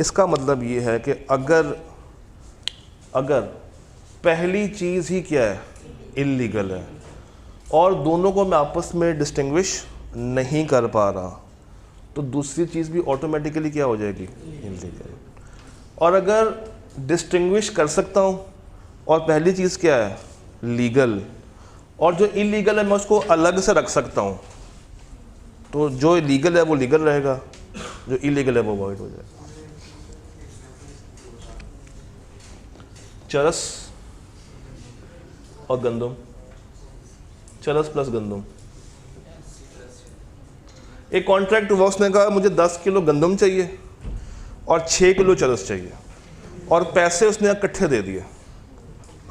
इसका मतलब ये है कि अगर पहली चीज़ ही क्या है, इल्लीगल है, और दोनों को मैं आपस में डिस्टिंग्विश नहीं कर पा रहा, तो दूसरी चीज़ भी ऑटोमेटिकली क्या हो जाएगी, इल्लीगल। और अगर डिस्टिंग्विश कर सकता हूँ और पहली चीज़ क्या है, लीगल, और जो इलीगल है मैं उसको अलग से रख सकता हूँ, तो जो लीगल है वो लीगल रहेगा, जो इलीगल है वो वॉइड हो जाएगा। चरस और गंदम, चरस प्लस गंदम। एक कॉन्ट्रैक्ट हुआ, उसने कहा मुझे 10 किलो गंदम चाहिए और 6 किलो चरस चाहिए, और पैसे उसने इकट्ठे दे दिए।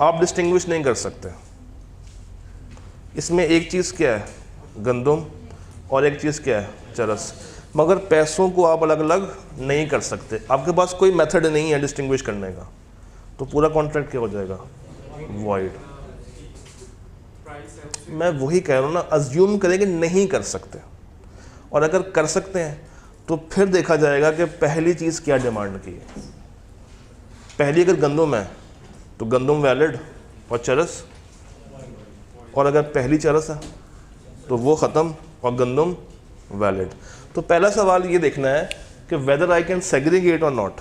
आप डिस्टिंग्विश नहीं कर सकते। इसमें एक चीज़ क्या है, गंदम, और एक चीज़ क्या है, चरस, मगर पैसों को आप अलग अलग नहीं कर सकते। आपके पास कोई मेथड नहीं है डिस्टिंग्विश करने का, तो पूरा कॉन्ट्रैक्ट क्या हो जाएगा, वॉइड। मैं वही कह रहा हूँ ना, अज्यूम करें कि नहीं कर सकते, और अगर कर सकते हैं तो फिर देखा जाएगा कि पहली चीज़ क्या डिमांड की है। पहली अगर गंदम है तो गंदम वैलिड और चरस, और अगर पहली चरस है तो वो ख़त्म और गंदम वैलिड। तो पहला सवाल ये देखना है कि वेदर आई कैन सेग्रीगेट और नॉट।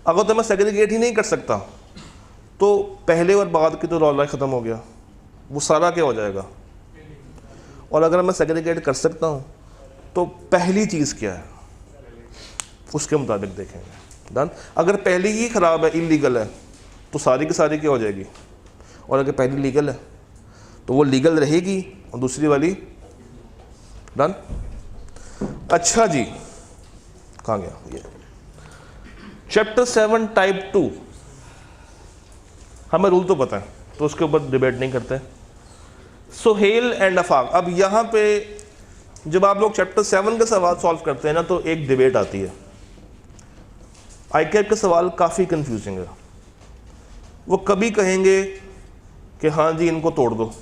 अगर तो मैं सेग्रीगेट ही नहीं कर सकता तो पहले और बाद की तो रौला ख़त्म हो गया, वो सारा क्या हो जाएगा। और अगर मैं सेग्रीगेट कर सकता हूँ तो पहली चीज़ क्या है, उसके मुताबिक देखेंगे। डन। अगर पहली ही ख़राब है, इलीगल है, तो सारी की सारी क्या हो जाएगी, और अगर पहली लीगल है तो वो लीगल रहेगी और दूसरी वाली डन। अच्छा जी, कहाँ गया ये, चैप्टर 7 टाइप 2। हमें रूल तो पता है तो उसके ऊपर डिबेट नहीं करते। सोहेल एंड अफाक। अब यहाँ पे जब आप लोग चैप्टर 7 के सवाल सॉल्व करते हैं ना, तो एक डिबेट आती है। आईकैप के सवाल काफ़ी कंफ्यूजिंग है। वो कभी कहेंगे कि हाँ जी इनको तोड़ दो,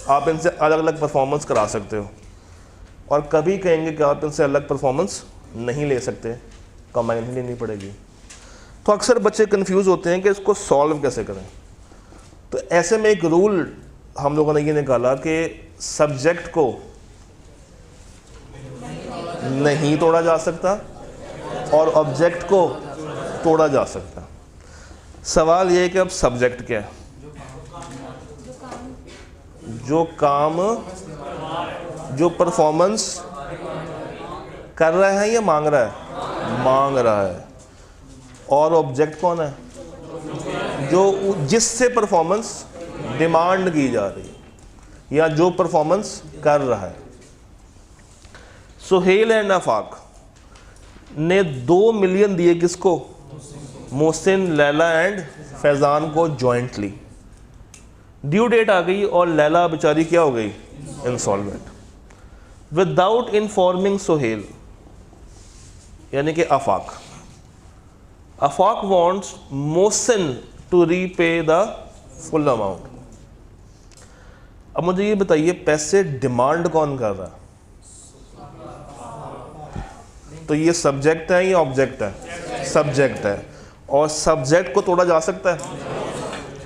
आप इनसे अलग अलग परफॉर्मेंस करा सकते हो, और कभी कहेंगे कि आप इनसे अलग परफॉर्मेंस नहीं ले सकते, कंबाइन ही लेनी पड़ेगी। तो अक्सर बच्चे कंफ्यूज होते हैं कि इसको सॉल्व कैसे करें। तो ऐसे में एक रूल हम लोगों ने ये निकाला कि सब्जेक्ट को नहीं तोड़ा जा सकता और ऑब्जेक्ट को तोड़ा जा सकता। सवाल ये है कि अब सब्जेक्ट क्या है, जो काम, जो परफॉर्मेंस कर रहा है या मांग रहा है, मांग रहा है। और ऑब्जेक्ट कौन है, जो जिससे परफॉर्मेंस डिमांड की जा रही है या जो परफॉर्मेंस कर रहा है। सोहेल एंड आफाक ने 2 मिलियन दिए किसको, मोहसिन, लैला एंड फैज़ान को जॉइंटली। ड्यू डेट आ गई और लैला बेचारी क्या हो गई, इंसॉल्वेंट। विदाउट इन्फॉर्मिंग सोहेल यानी कि Afaq, Afaq wants Mohsin to repay the full amount. अब मुझे ये बताइए पैसे डिमांड कौन कर रहा है, तो ये सब्जेक्ट है या ऑब्जेक्ट है, सब्जेक्ट है। और सब्जेक्ट को तोड़ा जा सकता है,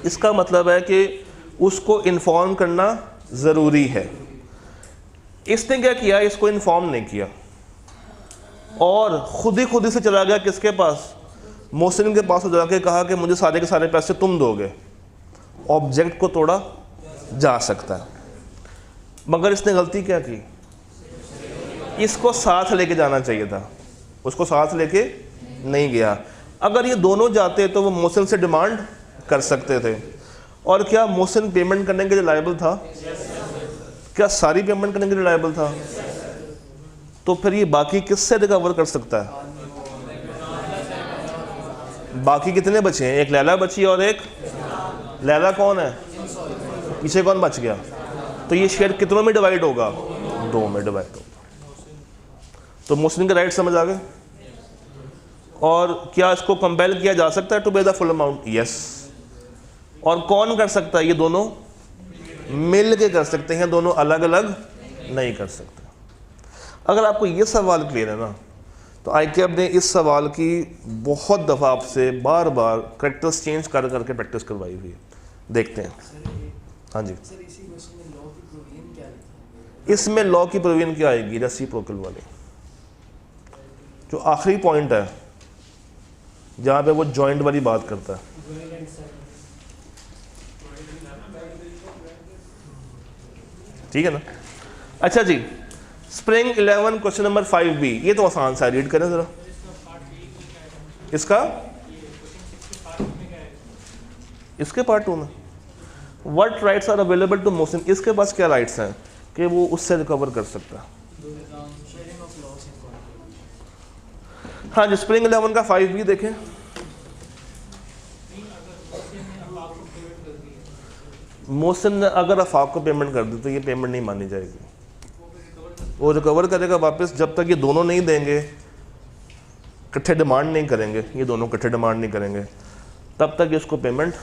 इसका मतलब है कि उसको इन्फॉर्म करना ज़रूरी है। इसने क्या किया, इसको इन्फॉर्म नहीं किया और खुद ही से चला गया किसके पास, मोहसिन के पास, जाके कहा कि मुझे सारे के सारे पैसे तुम दोगे। ऑब्जेक्ट को तोड़ा जा सकता है, मगर इसने गलती क्या की, इसको साथ लेके जाना चाहिए था, उसको साथ लेके नहीं गया। अगर ये दोनों जाते तो वो मोहसिन से डिमांड कर सकते थे। और क्या मोहसिन पेमेंट करने के लिए लायबल था? क्या सारी पेमेंट करने के लिए लायबल था? तो फिर ये बाकी किससे रिकवर कर सकता है? बाकी कितने बचे हैं? एक लैला बची और एक लैला कौन है? पीछे कौन बच गया? तो ये शेयर कितनों में डिवाइड होगा? 2 में डिवाइड होगा। तो मोहसिन के राइट समझ आ गए। और क्या इसको कंपेल किया जा सकता है टू पे द फुल अमाउंट? यस। और कौन कर सकता है? ये दोनों मिल के कर सकते हैं, दोनों अलग अलग नहीं कर सकते। अगर आपको ये सवाल क्लियर है ना, तो ICAP ने इस सवाल की बहुत दफ़ा आपसे बार बार करेक्टर्स चेंज कर करके प्रैक्टिस करवाई हुई है। देखते हैं। हाँ जी, सर इसी क्वेश्चन में लॉ की प्रोविजन क्या लिखी है? इसमें लॉ की प्रोविजन क्या आएगी? रेसिप्रोकल वाले, जो आखिरी पॉइंट है जहाँ पे वो जॉइंट वाली बात करता है। ठीक है ना? अच्छा जी, स्प्रिंग 11 क्वेश्चन नंबर 5B, ये तो आसान सा, रीड करें जरा इसका। इसके पार्ट 2 में what rights are available to Mohsin, इसके पास क्या राइट्स हैं कि वो उससे रिकवर कर सकता है? Sharing of loss in contract. हाँ जी, स्प्रिंग 11 का 5B देखें। मोहसिन ने अगर आफाक को पेमेंट कर दी तो ये पेमेंट नहीं मानी जाएगी, वो रिकवर करेगा वापस जब तक ये दोनों नहीं देंगे, इकट्ठे डिमांड नहीं करेंगे, ये दोनों इकट्ठे डिमांड नहीं करेंगे, तब तक इसको पेमेंट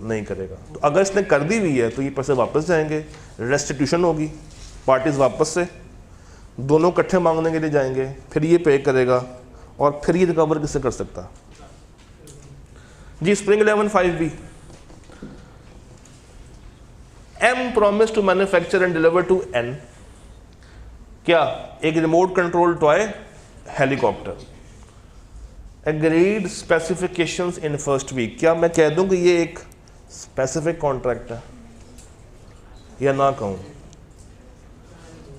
नहीं करेगा। तो अगर इसने कर दी हुई है तो ये पैसे वापस जाएंगे, रेस्टिट्यूशन होगी, पार्टीज वापस से दोनों इकट्ठे मांगने के लिए जाएंगे, फिर ये पे करेगा और फिर ये रिकवर किससे कर सकता? जी, spring 11 5B। M promised to manufacture and deliver to N क्या? एक remote control toy helicopter. Agreed specifications in first week, क्या मैं कह दूं कि ये एक स्पेसिफिक कॉन्ट्रैक्ट है या ना कहूं?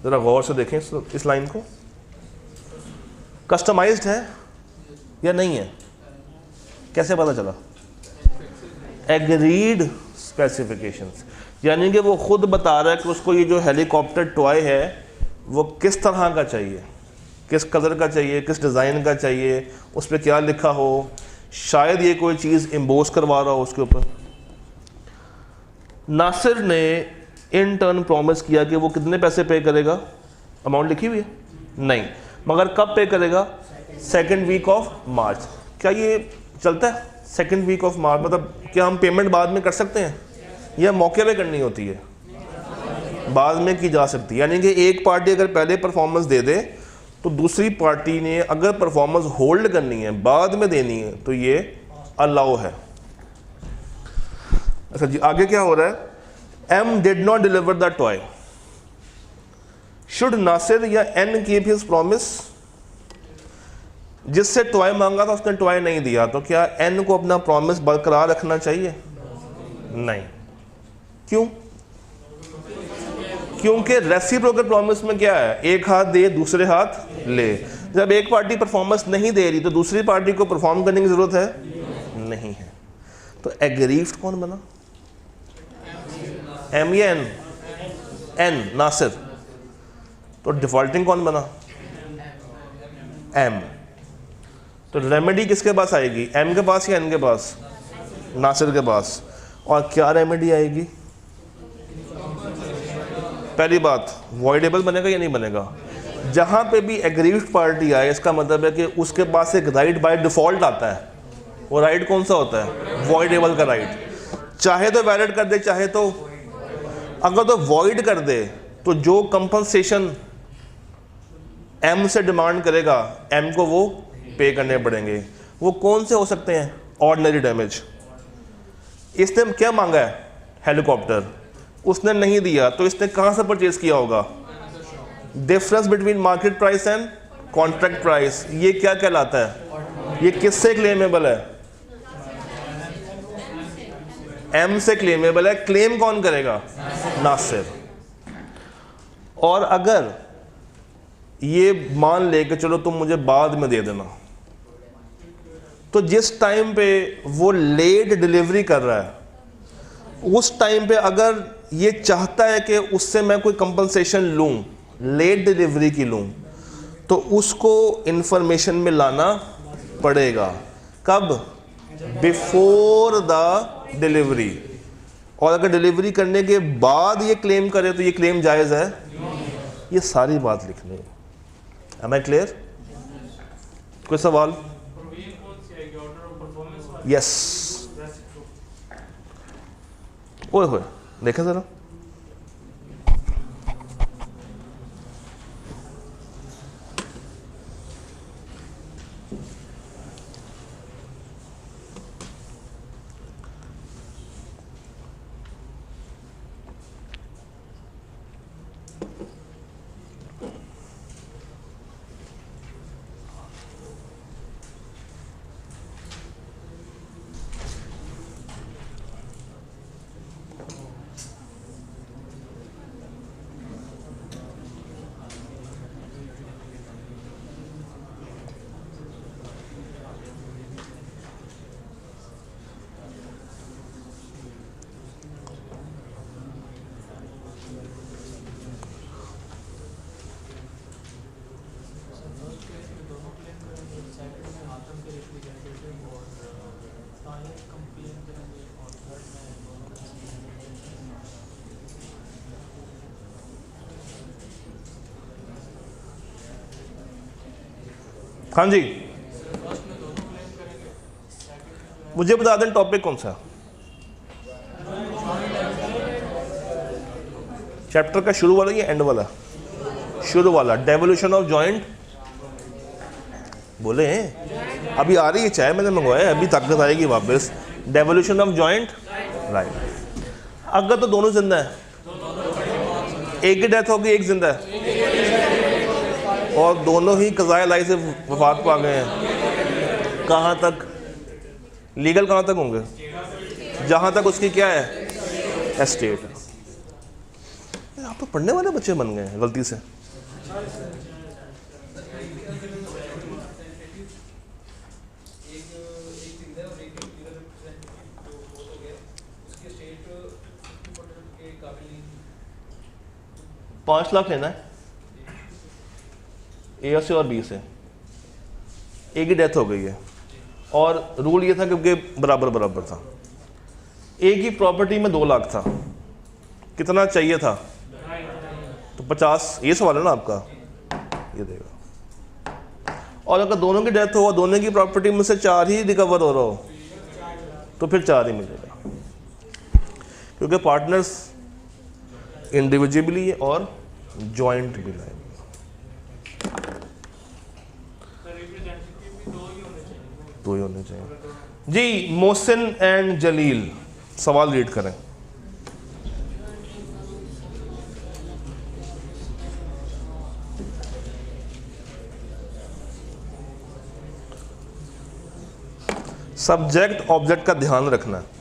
जरा गौर से देखें इस लाइन को। कस्टमाइज्ड है या नहीं है? कैसे पता चला? एग्रीड स्पेसिफिकेशंस, यानी कि वो खुद बता रहा है कि उसको ये जो हेलीकॉप्टर टॉय है वो किस तरह का चाहिए, किस कलर का चाहिए, किस डिज़ाइन का चाहिए, उस पर क्या लिखा हो, शायद ये कोई चीज़ एम्बोस करवा रहा हो उसके ऊपर। नासिर ने इन टर्न प्रॉमिस किया कि वो कितने पैसे पे करेगा, अमाउंट लिखी हुई है नहीं, मगर कब पे करेगा? 2nd week of March. क्या ये चलता है 2nd वीक ऑफ मार्च? मतलब क्या हम पेमेंट बाद में कर सकते हैं या मौके पे करनी होती है? बाद में की जा सकती है। यानी कि एक पार्टी अगर पहले परफॉर्मेंस दे दे तो दूसरी पार्टी ने अगर परफॉर्मेंस होल्ड करनी है, बाद में देनी है, तो ये अलाउ है। अच्छा जी, आगे क्या हो रहा है? M did not deliver the toy. Should Nasir या N keep his promise? जिससे टॉय मांगा था उसने टॉय नहीं दिया, तो क्या N को अपना प्रॉमिस बरकरार रखना चाहिए? नहीं। क्यों? क्योंकि रेसिप्रोकल प्रॉमिस में क्या है? एक हाथ दे दूसरे हाथ ले। जब एक पार्टी परफॉर्मेंस नहीं दे रही तो दूसरी पार्टी को परफॉर्म करने की जरूरत है? नहीं है। तो एग्रीव्ड कौन बना? M या N? N, नासिर। तो डिफॉल्टिंग कौन बना? M। तो रेमेडी किसके पास आएगी? M के पास या N के पास? नासिर के पास। और क्या रेमेडी आएगी? पहली बात, वॉइडेबल बनेगा या नहीं बनेगा? जहां पे भी एग्रीव्ड पार्टी आए, इसका मतलब है कि उसके पास एक राइट बाय डिफॉल्ट आता है। वो राइट कौन सा होता है? वॉइडेबल का राइट। चाहे तो वैलिड कर दे, चाहे तो, अगर तो वॉइड कर दे तो जो कंपनसेशन M से डिमांड करेगा, M को वो पे करने पड़ेंगे। वो कौन से हो सकते हैं? Ordinary damage. इसने क्या मांगा है? हेलीकॉप्टर। उसने नहीं दिया तो इसने कहां से परचेज किया होगा? Difference between market price and contract price. ये क्या कहलाता है? ये किससे क्लेमेबल है? M से क्लेमेबल है। क्लेम कौन करेगा? नासिर। और अगर ये मान ले कि चलो तुम मुझे बाद में दे देना, तो जिस टाइम पे वो लेट डिलीवरी कर रहा है उस टाइम पे अगर ये चाहता है कि उससे मैं कोई कंपनसेशन लूँ, लेट डिलीवरी की लूँ, तो उसको इंफॉर्मेशन में लाना पड़ेगा। कब? Before the delivery. और अगर डिलीवरी करने के बाद ये क्लेम करे तो ये क्लेम जायज़ है। ये सारी बात लिखनी है। Am I clear? कोई सवाल? यस। ओए होए, देखा जरा। हाँ जी, मुझे बता दें टॉपिक कौन सा? चैप्टर का शुरू वाला या एंड वाला? शुरू वाला। Devolution of joint. बोले हैं अभी आ रही है चाय, मैंने मंगवाया, अभी ताकत आएगी वापस। Devolution of joint, right. अगर तो दोनों जिंदा है, एक की डेथ होगी, एक जिंदा है, और दोनों ही कज़ाए लाई से वफात पा गए हैं, कहाँ तक लीगल, कहाँ तक होंगे? जहाँ तक उसकी क्या है? एस्टेट है। आप तो पढ़ने वाले बच्चे बन गए हैं गलती से। $5 लाख लेना है ए से और बी से, एक ही डेथ हो गई है, और रूल ये था क्योंकि बराबर बराबर था। एक ही प्रॉपर्टी में 2 लाख था, कितना चाहिए था? तो 50। ये सवाल है ना आपका, ये देगा। और अगर दोनों की डेथ हो, दोनों की प्रॉपर्टी में से 4 ही रिकवर हो रहा हो, तो फिर 4 ही मिलेगा, क्योंकि पार्टनर्स इंडिविजुअली और जॉइंट भी लाए। दो ही होने चाहिए जी। मोहसिन एंड जलील, सवाल रीड करें। सब्जेक्ट ऑब्जेक्ट का ध्यान रखना है।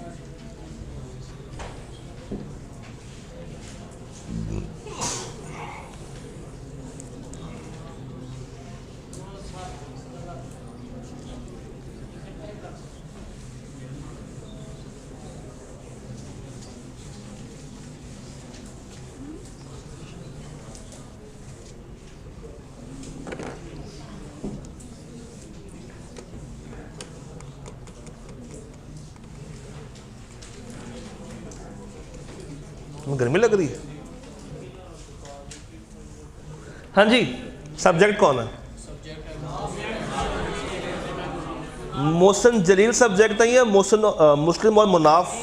गर्मी लग रही है? हाँ जी, सब्जेक्ट कौन है? मोहसिन जलील सब्जेक्ट है या मोहसिन मुस्लिम और मुनाफ?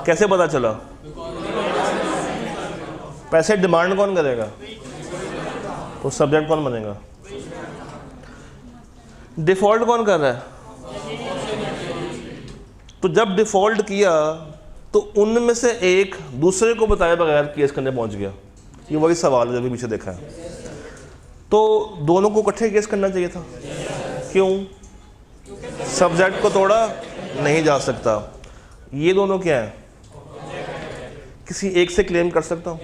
कैसे पता चला? पैसे डिमांड कौन करेगा? तो सब्जेक्ट कौन बनेगा? डिफॉल्ट कौन कर रहा है? तो जब डिफॉल्ट किया तो उनमें से एक दूसरे को बताए बगैर केस करने पहुंच गया। ये वही सवाल है जो अभी पीछे देखा है। तो दोनों को इकट्ठे केस करना चाहिए था। क्यों? सब्जेक्ट को तोड़ा नहीं जा सकता। ये दोनों क्या है? किसी एक से क्लेम कर सकता हूँ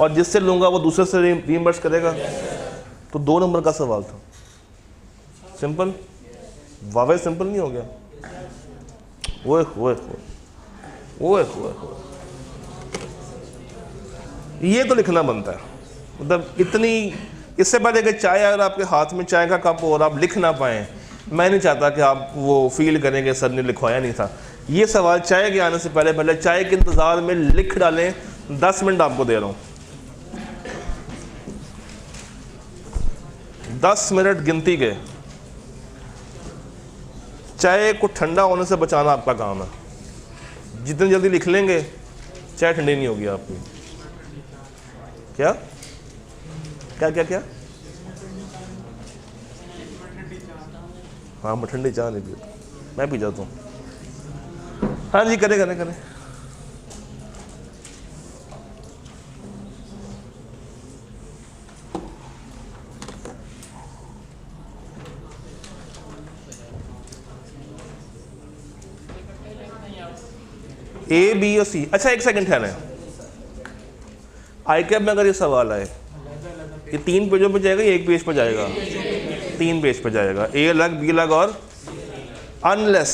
और जिससे लूँगा वो दूसरे से रीइंबर्स करेगा। तो 2 नंबर का सवाल था, सिंपल, वावे सिंपल नहीं हो गया? ओए ओए ओए ओए, ये तो लिखना बनता है। मतलब इतनी, इससे पहले कि चाय अगर आपके हाथ में चाय का कप हो और आप लिख ना पाएँ, मैं नहीं चाहता कि आप वो फील करें कि सर ने लिखवाया नहीं था। ये सवाल चाय के आने से पहले पहले चाय के इंतज़ार में लिख डालें। 10 मिनट आपको दे रहा हूँ, 10 मिनट गिनती के। चाय को ठंडा होने से बचाना आपका काम है। जितनी जल्दी लिख लेंगे चाय ठंडी नहीं होगी आपकी। क्या क्या क्या क्या? हाँ, मैं ठंडी चाय नहीं पीता, मैं पी जाता हूँ। हाँ जी, करें करें करें। ए, बी और सी। अच्छा, एक सेकंड ठहरें। आई कैब में अगर ये सवाल आए, ये 3 पेजों पे जाएगा या 1 पेज पे जाएगा? 3 पेज पे जाएगा। ए अलग, बी अलग, और अनलेस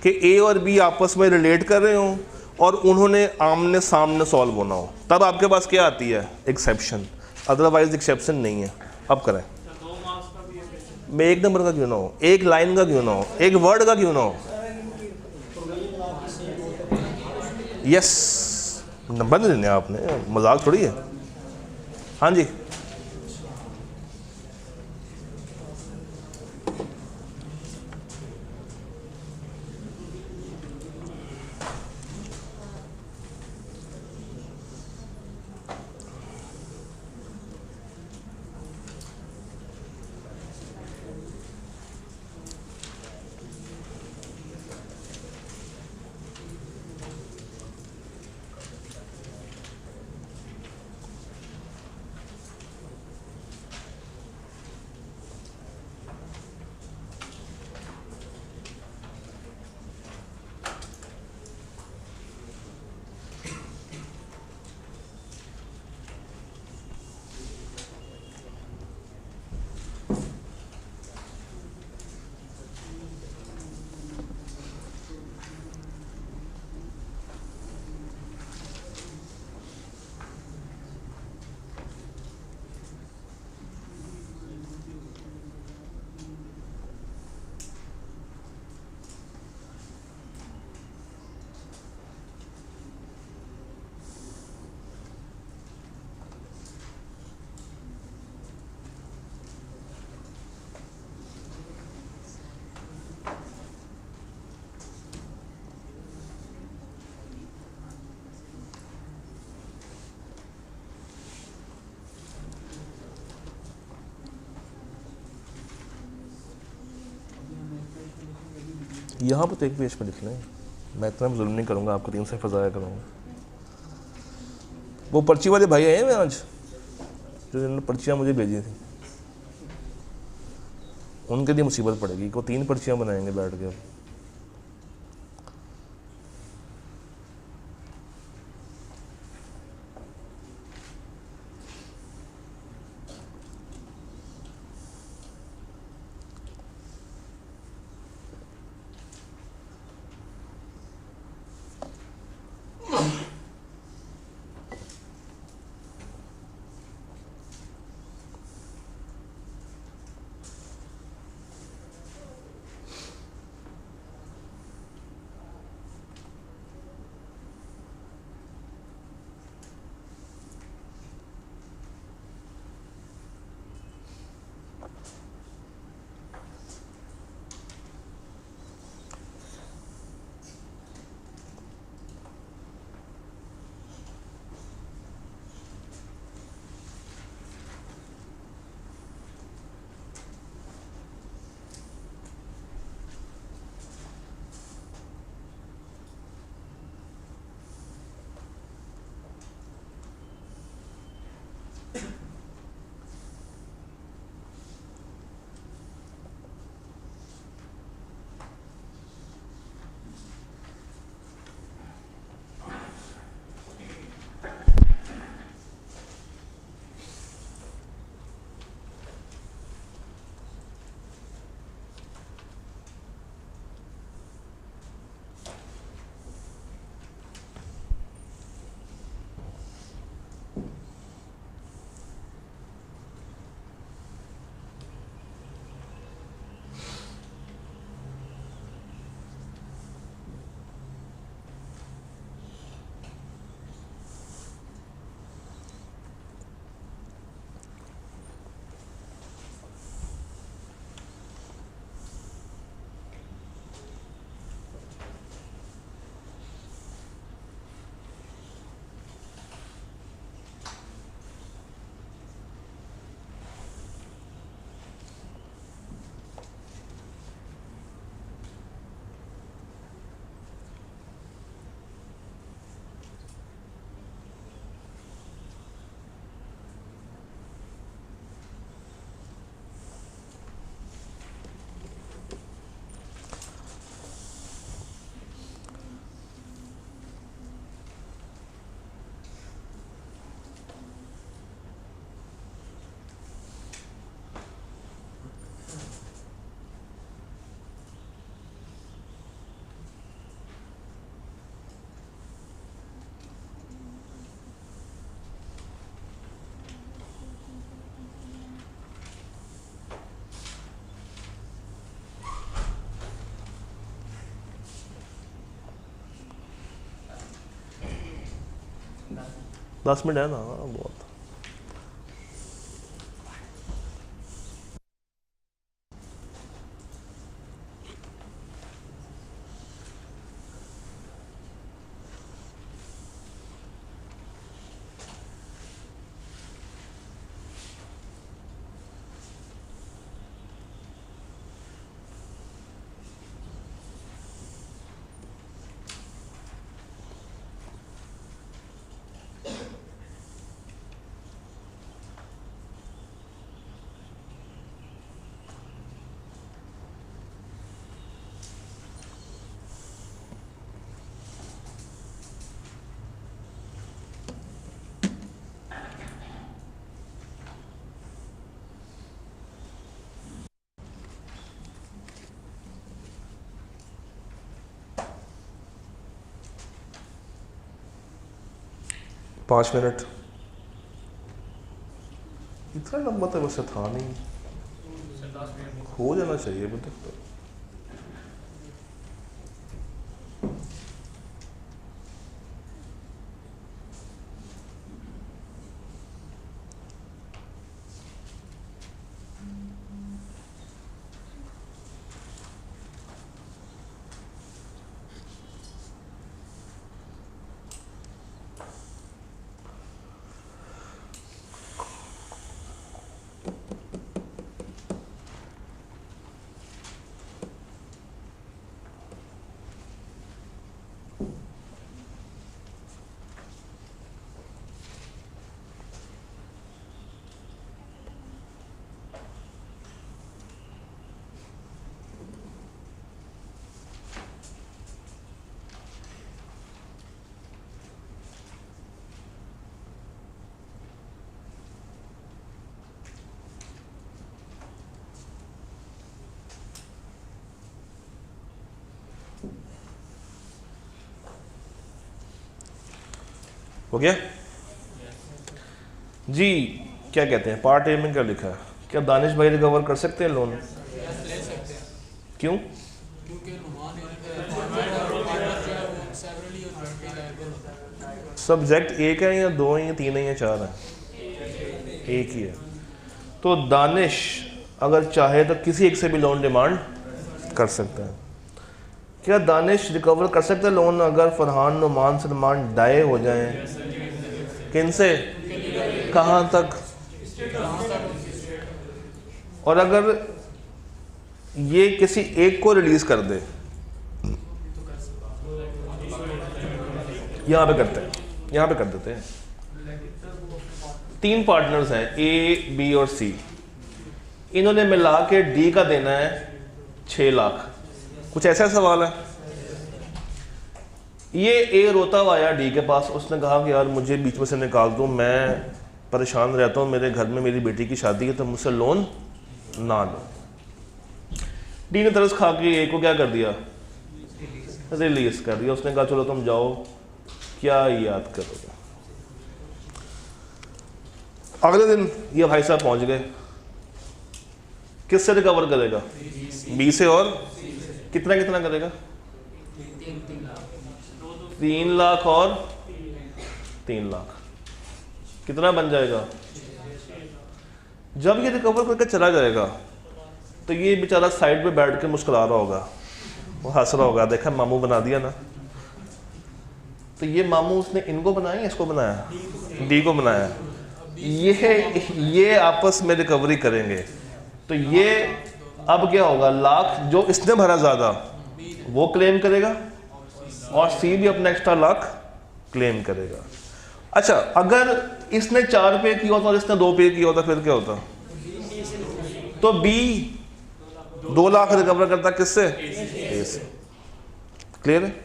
कि ए और बी आपस में रिलेट कर रहे हों और उन्होंने आमने सामने सॉल्व होना हो, तब आपके पास क्या आती है? एक्सेप्शन। अदरवाइज एक्सेप्शन नहीं है। अब करें। मैं 1 नंबर का क्यों ना हो, 1 लाइन का क्यों ना हो, 1 वर्ड का क्यों ना हो? यस, नंबर नहीं देने आपने, मजाक थोड़ी है। हाँ जी, यहाँ पर तो 1 पेज पे लिख लें। मैं इतना जुल्म नहीं करूँगा, आपको 3 से फजाया करूँगा। वो पर्ची वाले भाई आए हैं आज, जो जिन्होंने पर्चियाँ मुझे भेजी थी, उनके लिए मुसीबत पड़ेगी। वो 3 पर्चियाँ बनाएंगे बैठ के। 10 मिनट है ना, बहुत। पाँच मिनट इतना लंबा तो वैसे था नहीं, हो जाना चाहिए अभी तक तो। हो गया जी। क्या कहते हैं पार्ट ए में क्या लिखा है? क्या दानिश भाई रिकवर कर सकते हैं लोन? ले सकते हैं क्यों? क्योंकि नुमान सेवरली और जॉइंटली लायबल होता है। सब्जेक्ट एक है या दो है या तीन है या चार है? एक ही है। तो दानिश अगर चाहे तो किसी एक से भी लोन डिमांड कर सकता है। क्या दानिश रिकवर कर सकता है लोन अगर फरहान, नुमान, सलमान डाई हो जाएं? किनसे? कहाँ तक? और अगर ये किसी एक को रिलीज कर दे, यहाँ पे करते हैं, यहाँ पे कर देते हैं। तीन पार्टनर्स हैं ए, बी और सी। इन्होंने मिला के डी का देना है 6 लाख। कुछ ऐसा सवाल है। ये ए रोता हुआ आया डी के पास, उसने कहा कि यार मुझे बीच में से निकाल दो, मैं परेशान रहता हूँ, मेरे घर में मेरी बेटी की शादी है, तो मुझसे लोन ना लो। डी ने तरस खा के ए को क्या कर दिया? रिलीज कर दिया। उसने कहा चलो तुम जाओ, क्या याद करोगे। अगले दिन ये भाई साहब पहुंच गए। किससे रिकवर करेगा? बी से। और कितना कितना करेगा? 3 लाख और 3 लाख। कितना बन जाएगा? जब ये रिकवर करके चला जाएगा तो ये बेचारा साइड पे बैठ के मुस्कुरा रहा होगा, वो हंस रहा होगा, देखा मामू बना दिया ना। तो ये मामू उसने इनको बनाया या इसको बनाया? डी को बनाया। ये आपस में रिकवरी करेंगे। तो ये अब क्या होगा? लाख जो इसने भरा ज्यादा वो क्लेम करेगा और सी भी अपना एक्स्ट्रा लाख क्लेम करेगा। अच्छा, अगर इसने 4 पे किया होता और इसने 2 पे किया होता फिर क्या होता? तो बी 2 लाख रिकवर करता किससे? ए से। क्लियर है?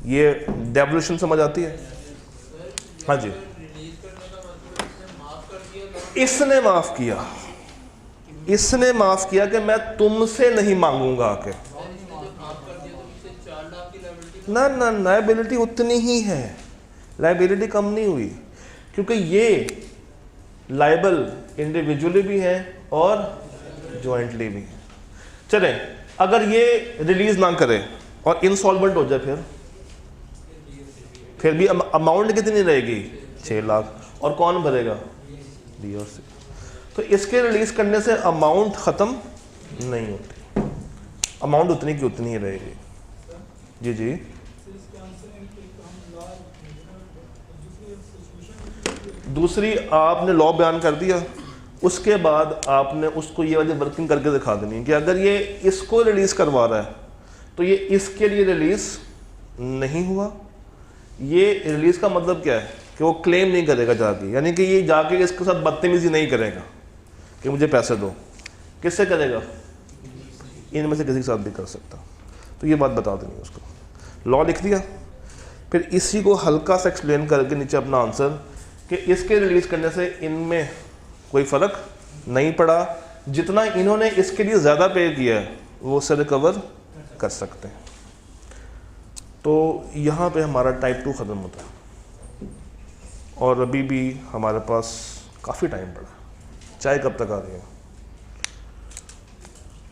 ये डेवल्यूशन समझ आती है? हाँ जी। इसने माफ किया, इसने माफ किया कि मैं तुमसे नहीं मांगूंगा आके। ना ना, लायबिलिटी उतनी ही है, लायबिलिटी कम नहीं हुई, क्योंकि ये लायबल इंडिविजुअली भी है और जॉइंटली भी है। चलें, अगर ये रिलीज ना करे और इंसॉल्वेंट हो जाए फिर भी अमाउंट कितनी रहेगी? 6 लाख, और कौन भरेगा? बी और सी। तो इसके रिलीज़ करने से अमाउंट ख़त्म नहीं होती, अमाउंट उतनी की उतनी ही रहेगी। जी जी, दूसरी आपने लॉ बयान कर दिया, उसके बाद आपने उसको ये वाली वर्किंग करके दिखा देनी है कि अगर ये इसको रिलीज़ करवा रहा है तो ये इसके लिए रिलीज़ नहीं हुआ। ये रिलीज़ का मतलब क्या है कि वो क्लेम नहीं करेगा जाके, यानी कि ये जाके इसके साथ बदतमीजी नहीं करेगा कि मुझे पैसे दो। किससे करेगा? इनमें से किसी के साथ भी कर सकता। तो ये बात बता देनी उसको, लॉ लिख दिया। फिर इसी को हल्का सा एक्सप्लेन करके नीचे अपना आंसर कि इसके रिलीज़ करने से इनमें कोई फ़र्क नहीं पड़ा, जितना इन्होंने इसके लिए ज़्यादा पे किया है वो उससे रिकवर कर सकते हैं। तो यहाँ पे हमारा टाइप 2 ख़त्म होता है और अभी भी हमारे पास काफ़ी टाइम पड़ा। चाय कब तक आ रही है?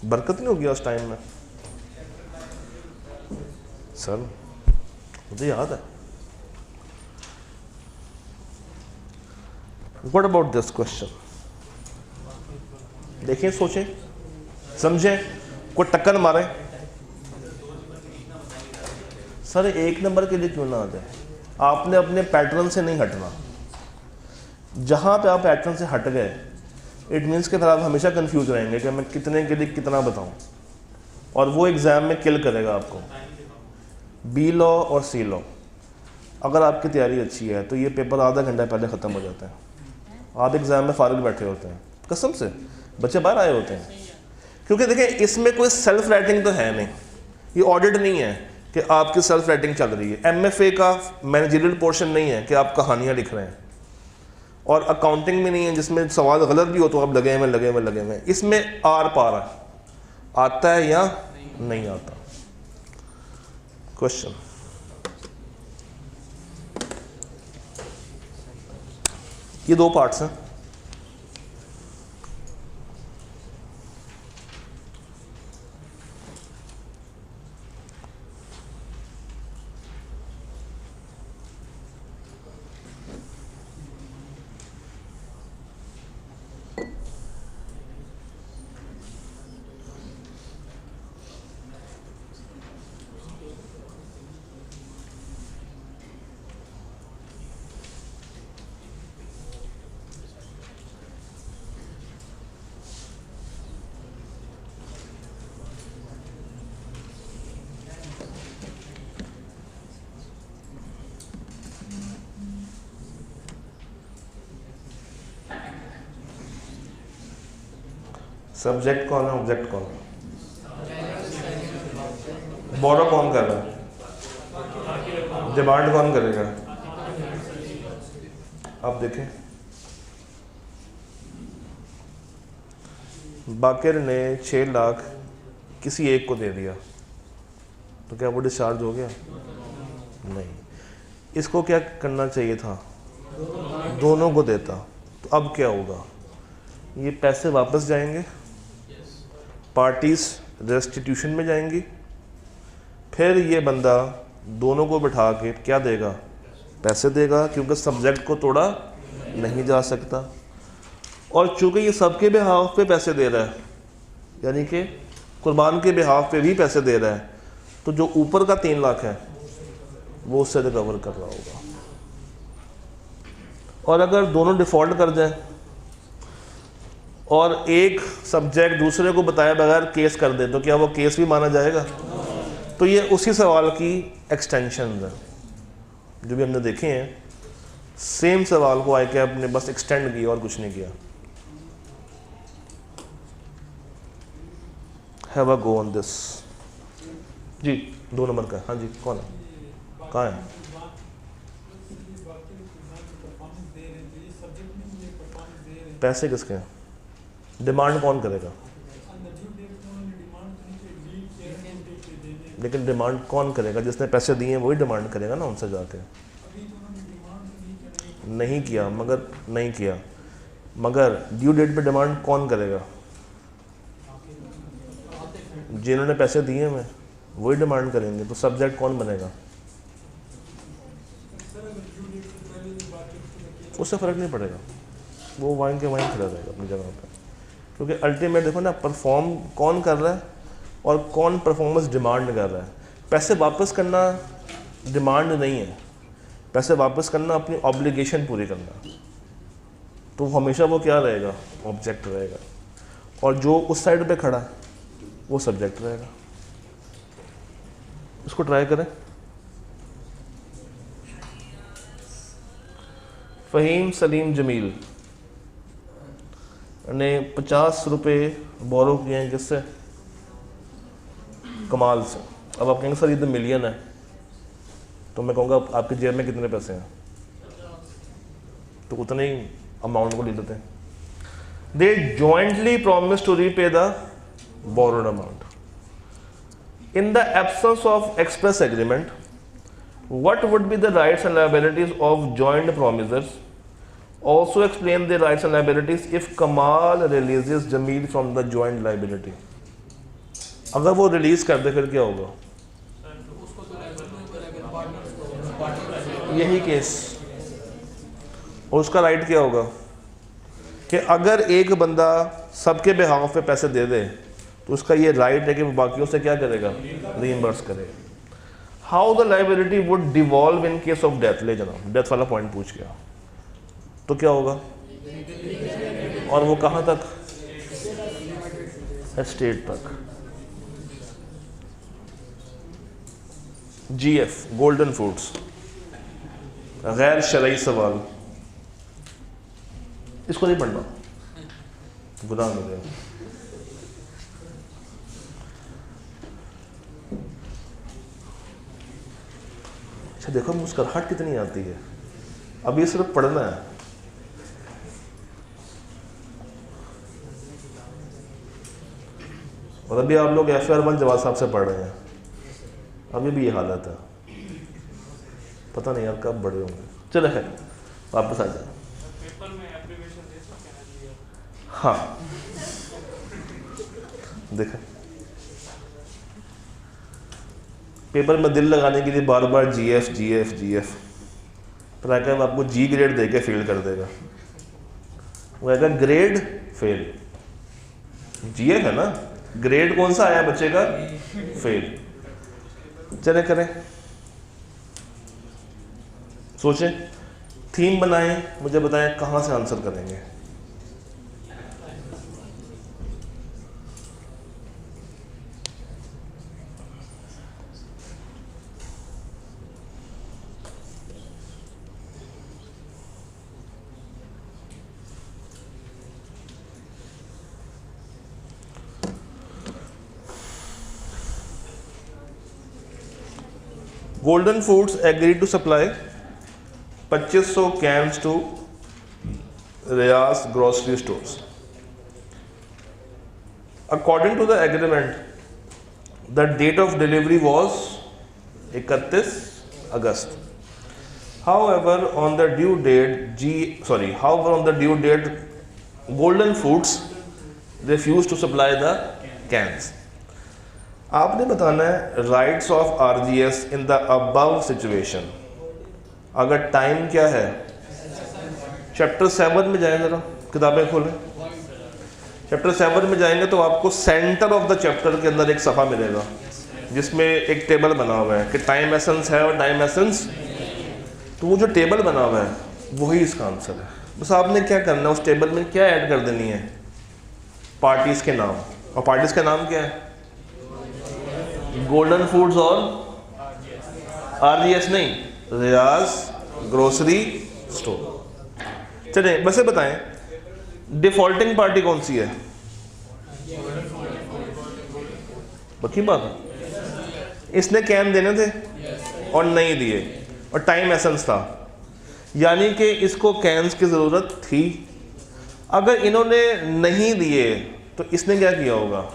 बरकत नहीं होगी उस टाइम में? सर मुझे याद है। What about this question? देखिए, सोचें, समझें, कोई टक्कर मारे। सर 1 नंबर के लिए क्यों ना आ जाए? आपने अपने पैटर्न से नहीं हटना। जहाँ पे आप पैटर्न से हट गए इट मीन्स कि फिर आप हमेशा कंफ्यूज रहेंगे कि मैं कितने के लिए कितना बताऊँ, और वो एग्ज़ाम में किल करेगा आपको। बी लॉ और सी लॉ, अगर आपकी तैयारी अच्छी है तो ये पेपर आधा घंटा पहले ख़त्म हो जाता है। आप एग्ज़ाम में फारिग बैठे होते हैं, कसम से बच्चे बाहर आए होते हैं। क्योंकि देखिए, इसमें कोई सेल्फ राइटिंग तो है नहीं, ये ऑडिट नहीं है कि आपकी सेल्फ राइटिंग चल रही है। MFA का मैनेजरियल पोर्शन नहीं है कि आप कहानियाँ लिख रहे हैं, और अकाउंटिंग में नहीं है जिसमें सवाल गलत भी हो तो आप लगे हुए। इसमें आर पार है, आता है या नहीं आता। क्वेश्चन, ये 2 पार्ट्स हैं। सब्जेक्ट कौन है, ऑब्जेक्ट कौन है? बोरो कौन कर रहा है? डिमांड कौन करेगा? अब देखें, बाकिर ने 6 लाख किसी एक को दे दिया तो क्या वो डिस्चार्ज हो गया? नहीं। इसको क्या करना चाहिए था? दोनों को देता। तो अब क्या होगा? ये पैसे वापस जाएंगे, पार्टीज रेस्टिट्यूशन में जाएंगी, फिर ये बंदा दोनों को बिठा के क्या देगा? पैसे देगा, क्योंकि सब्जेक्ट को तोड़ा नहीं जा सकता। और चूंकि ये सबके बिहाफ पे पैसे दे रहा है, यानी कि कुर्बान के बिहाफ पे भी पैसे दे रहा है, तो जो ऊपर का 3 लाख है वो उससे रिकवर कर रहा होगा। और अगर दोनों डिफ़ॉल्ट कर जाए और एक सब्जेक्ट दूसरे को बताए बगैर केस कर दे तो क्या वो केस भी माना जाएगा? तो ये उसी सवाल की एक्सटेंशन है जो भी हमने देखे हैं। सेम सवाल को ICAP ने बस एक्सटेंड किया और कुछ नहीं किया। Have a go on this. जी 2 नंबर का, हाँ जी, कौन है, कहाँ है? पैसे किसके हैं? डिमांड कौन करेगा? लेकिन डिमांड कौन करेगा? जिसने पैसे दिए हैं वही डिमांड करेगा ना उनसे जाके। नहीं किया, मगर ड्यू डेट पे डिमांड कौन करेगा? जिन्होंने पैसे दिए हैं वही डिमांड करेंगे। तो सब्जेक्ट कौन बनेगा? उससे फ़र्क नहीं पड़ेगा, वो वहीं के वहीं खड़ा रहेगा अपनी जगह पर, क्योंकि अल्टीमेट देखो ना परफॉर्म कौन कर रहा है और कौन परफॉर्मेंस डिमांड कर रहा है। पैसे वापस करना डिमांड नहीं है, पैसे वापस करना अपनी ऑब्लिगेशन पूरी करना, तो हमेशा वो क्या रहेगा, ऑब्जेक्ट रहेगा, और जो उस साइड पे खड़ा है वो सब्जेक्ट रहेगा। इसको ट्राई करें। फ़हीम सलीम जमील ने 50 रुपये बोरो किए हैं, किससे? कमाल से। अब आप कहेंगे सर ये तो मिलियन है, तो मैं कहूँगा आपकी जेब में कितने पैसे हैं, तो उतने ही अमाउंट को ले लेते हैं। They jointly promise to repay the borrowed amount. In the absence of express agreement, what would be the rights and liabilities of joint promisers? Also explain the rights and liabilities if Kamal releases Jamil from the joint liability. अगर वो release कर दे फिर क्या होगा? यही case, और उसका right क्या होगा कि अगर एक बंदा सबके बिहाफ पे पैसे दे दे तो उसका ये राइट है कि वो बाकियों से क्या करेगा, रीइंबर्स करेगा। How the liability would devolve in case of death, ले जाना डेथ वाला पॉइंट पूछ गया, तो क्या होगा, और वो कहाँ तक, एस्टेट तक। जीएफ गोल्डन फूड्स, गैर शरई सवाल, इसको नहीं पढ़ना, गुनाह मिलेगा। अच्छा देखो मुस्कुराहट कितनी आती है, अब ये सिर्फ पढ़ना है। और अभी आप लोग FR1 जवाब साहब से पढ़ रहे हैं, अभी भी ये हालत है, पता नहीं यार कब बड़े होंगे। चलो है वापस आ जाए। पेपर में एप्लीकेशन दे सकते हैं। हाँ देखा, पेपर में दिल लगाने के लिए बार बार GF GF GF, तो आकर आपको G ग्रेड दे के फेल कर देगा, वो आएगा ग्रेड फेल। GF है ना, ग्रेड कौन सा आया बच्चे का, फेल। चले करें, सोचें, थीम बनाएं, मुझे बताएं कहाँ से आंसर करेंगे। Golden Foods agreed to supply 2500 cans to Rayas grocery stores. According to the agreement, the date of delivery was 31 August. However, on the due date, Golden Foods refused to supply the cans. आपने बताना है rights of RGS in the above situation. अगर time क्या है, chapter 7 में जाएं, जरा किताबें खोलें, चैप्टर 7 में जाएंगे तो आपको सेंटर ऑफ द चैप्टर के अंदर एक सफ़ा मिलेगा जिसमें एक टेबल बना हुआ है कि टाइम एसेंस है और टाइम एसेंस, तो वो जो टेबल बना हुआ है वही इसका आंसर है। बस आपने क्या करना है, उस टेबल में क्या ऐड कर देनी है, पार्टीज़ के नाम, और पार्टीज़ का नाम क्या है, गोल्डन फूड्स और RGS नहीं, रियाज ग्रोसरी स्टोर। चलिए बस बताएं डिफॉल्टिंग पार्टी कौन सी है, पक्की बात है, इसने कैन देने थे और नहीं दिए और टाइम एसेंस था, यानी कि इसको कैंस की ज़रूरत थी। अगर इन्होंने नहीं दिए तो इसने क्या किया होगा,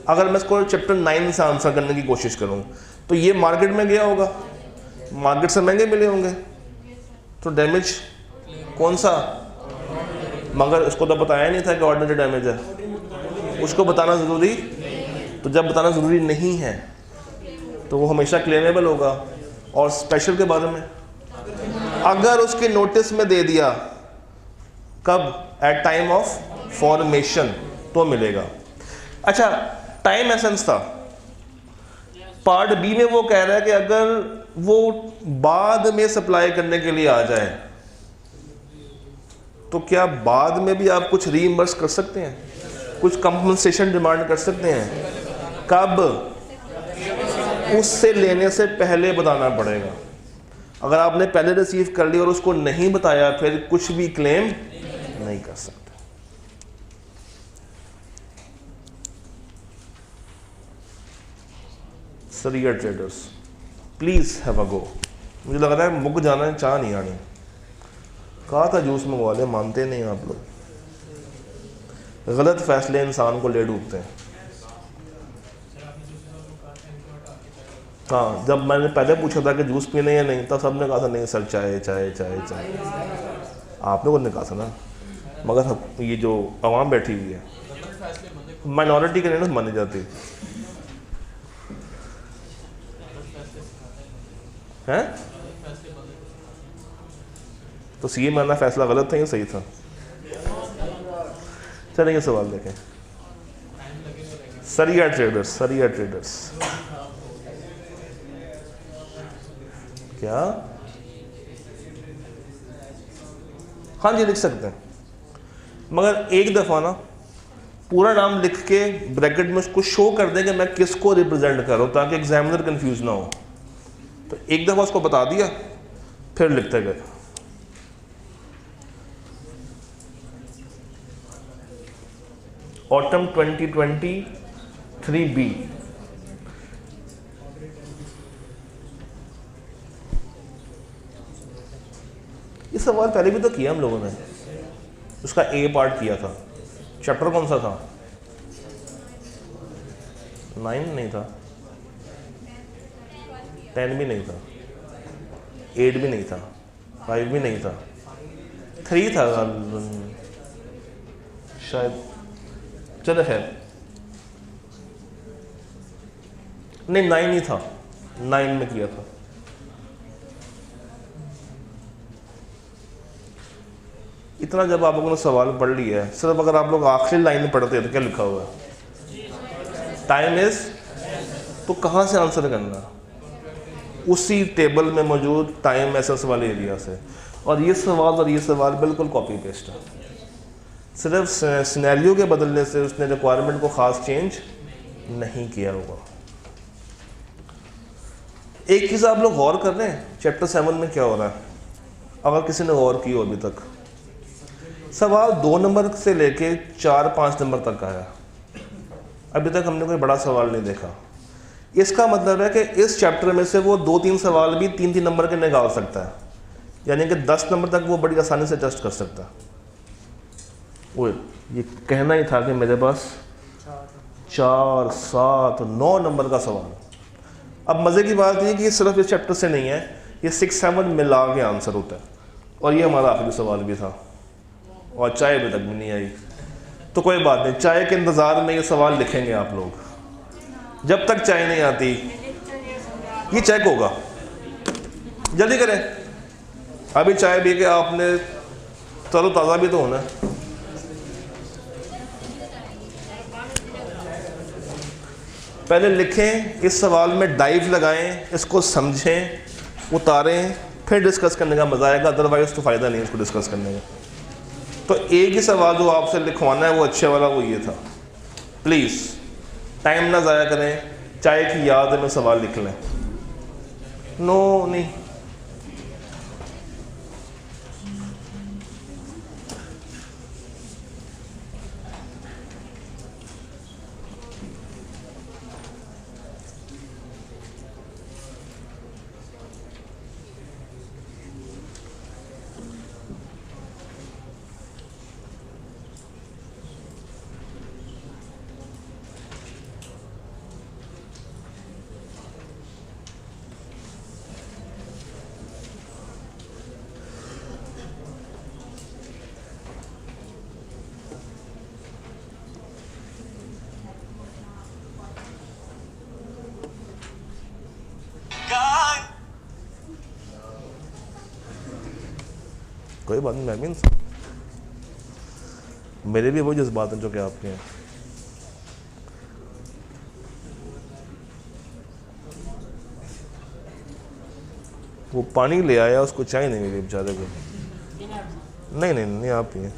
अगर मैं इसको चैप्टर 9 से आंसर करने की कोशिश करूं तो ये मार्केट में गया होगा, मार्केट से महंगे मिले होंगे, तो डैमेज कौन सा, मगर उसको तो बताया नहीं था कि ऑर्डिनरी डैमेज है, उसको बताना ज़रूरी, तो जब बताना ज़रूरी नहीं है तो वो हमेशा क्लेमेबल होगा। और स्पेशल के बारे में अगर उसके नोटिस में दे दिया कब, एट टाइम ऑफ फॉर्मेशन, तो मिलेगा। अच्छा, टाइम एसेंस था। पार्ट बी में वो कह रहा है कि अगर वो बाद में सप्लाई करने के लिए आ जाए तो क्या बाद में भी आप कुछ रीइंबर्स कर सकते हैं, कुछ कंपनसेशन डिमांड कर सकते हैं? कब? उससे लेने से पहले बताना पड़ेगा। अगर आपने पहले रिसीव कर लिया और उसको नहीं बताया, फिर कुछ भी क्लेम नहीं कर सकते। सरिया ट्रेडर्स, प्लीज हैव अ गो। मुझे लग रहा है मुक जाना है, चाह नहीं आनी। कहा था जूस मंगवा ले, मानते नहीं आप लोग। गलत फैसले इंसान को ले डूबते हैं। हाँ, जब मैंने पहले पूछा था कि जूस पीने या नहीं, तब सबने कहा था नहीं सर, चाय चाय चाय चाय। आप लोगों ने कहा था ना, मगर ये जो आवाम बैठी हुई है, माइनॉरिटी के नहीं मानी जाती है। तो सीए मानना फैसला गलत था या सही था? चलिए ये सवाल देखें। सरिया ट्रेडर्स, सरिया ट्रेडर्स क्या? हाँ जी, लिख सकते हैं, मगर एक दफ़ा ना पूरा नाम लिख के ब्रैकेट में उसको शो कर दें कि मैं किसको रिप्रेजेंट कर रहा हूँ, ताकि एग्जामिनर कंफ्यूज ना हो। तो एक दफ़ा उसको बता दिया, फिर लिखते गए। Autumn 2023 B. ये सवाल पहले भी तो किया हम लोगों ने, उसका ए पार्ट किया था। चैप्टर कौन सा था? 9 नहीं था, 10 भी नहीं था, 8 भी नहीं था, 5 भी नहीं था, 3 था शायद। चलो खैर, नहीं 9 ही था, 9 में किया था। इतना जब आप लोगों ने सवाल पढ़ लिया है, सिर्फ अगर आप लोग आखिरी लाइन पढ़ते तो क्या लिखा हुआ है? टाइम इज, तो कहाँ से आंसर करना? उसी टेबल में मौजूद टाइम एसेंस वाले एरिया से। और ये सवाल बिल्कुल कॉपी पेस्ट है, सिर्फ सिनेरियो के बदलने से उसने रिक्वायरमेंट को ख़ास चेंज नहीं किया होगा। एक चीज़ आप लोग गौर कर रहे हैं, चैप्टर 7 में क्या हो रहा है? अगर किसी ने गौर की हो अभी तक, सवाल 2 नंबर से लेके 4-5 नंबर तक आया। अभी तक हमने कोई बड़ा सवाल नहीं देखा। इसका मतलब है कि इस चैप्टर में से वो 2-3 सवाल भी 3-3 नंबर के निकाल सकता है, यानी कि 10 नंबर तक वो बड़ी आसानी से टेस्ट कर सकता है। वो ये कहना ही था कि मेरे पास 4, 7, 9 नंबर का सवाल। अब मज़े की बात ये कि सिर्फ इस चैप्टर से नहीं है, ये 6-7 मिला के आंसर होता है। और ये हमारा आखिरी सवाल भी था, और चाय अभी तक भी नहीं आई। तो कोई बात नहीं, चाय के इंतज़ार में ये सवाल लिखेंगे आप लोग। जब तक चाय नहीं आती, ये चेक होगा, जल्दी करें। अभी चाय पी के आपने तरोताज़ा भी तो होना है। पहले लिखें, इस सवाल में डाइव लगाएं, इसको समझें, उतारें, फिर डिस्कस करने का मज़ा आएगा। अदरवाइज़ तो फ़ायदा नहीं है इसको डिस्कस करने का। तो एक ही सवाल जो आपसे लिखवाना है वो अच्छे वाला, वो ये था। प्लीज़ टाइम ना ज़ाया करें, चाय की याद में सवाल लिख लें। नो नहीं, कोई बात नहीं, मैं भी इंसान, मेरे भी वही जज्बात हैं जो कि आपके हैं। वो पानी ले आया, उसको चाय नहीं मिली बेचारे को। नहीं नहीं नहीं, आप पिए।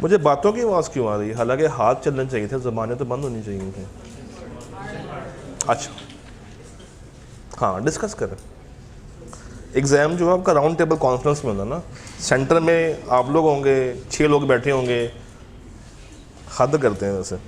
मुझे बातों की आवाज़ क्यों आ रही है? हालांकि हाथ चलने चाहिए थे, ज़बानें तो बंद होनी चाहिए थी। अच्छा, हाँ, डिस्कस करें। एग्ज़ाम जो है आपका राउंड टेबल कॉन्फ्रेंस में होगा ना, सेंटर में आप लोग होंगे, 6 लोग बैठे होंगे। हद करते हैं वैसे।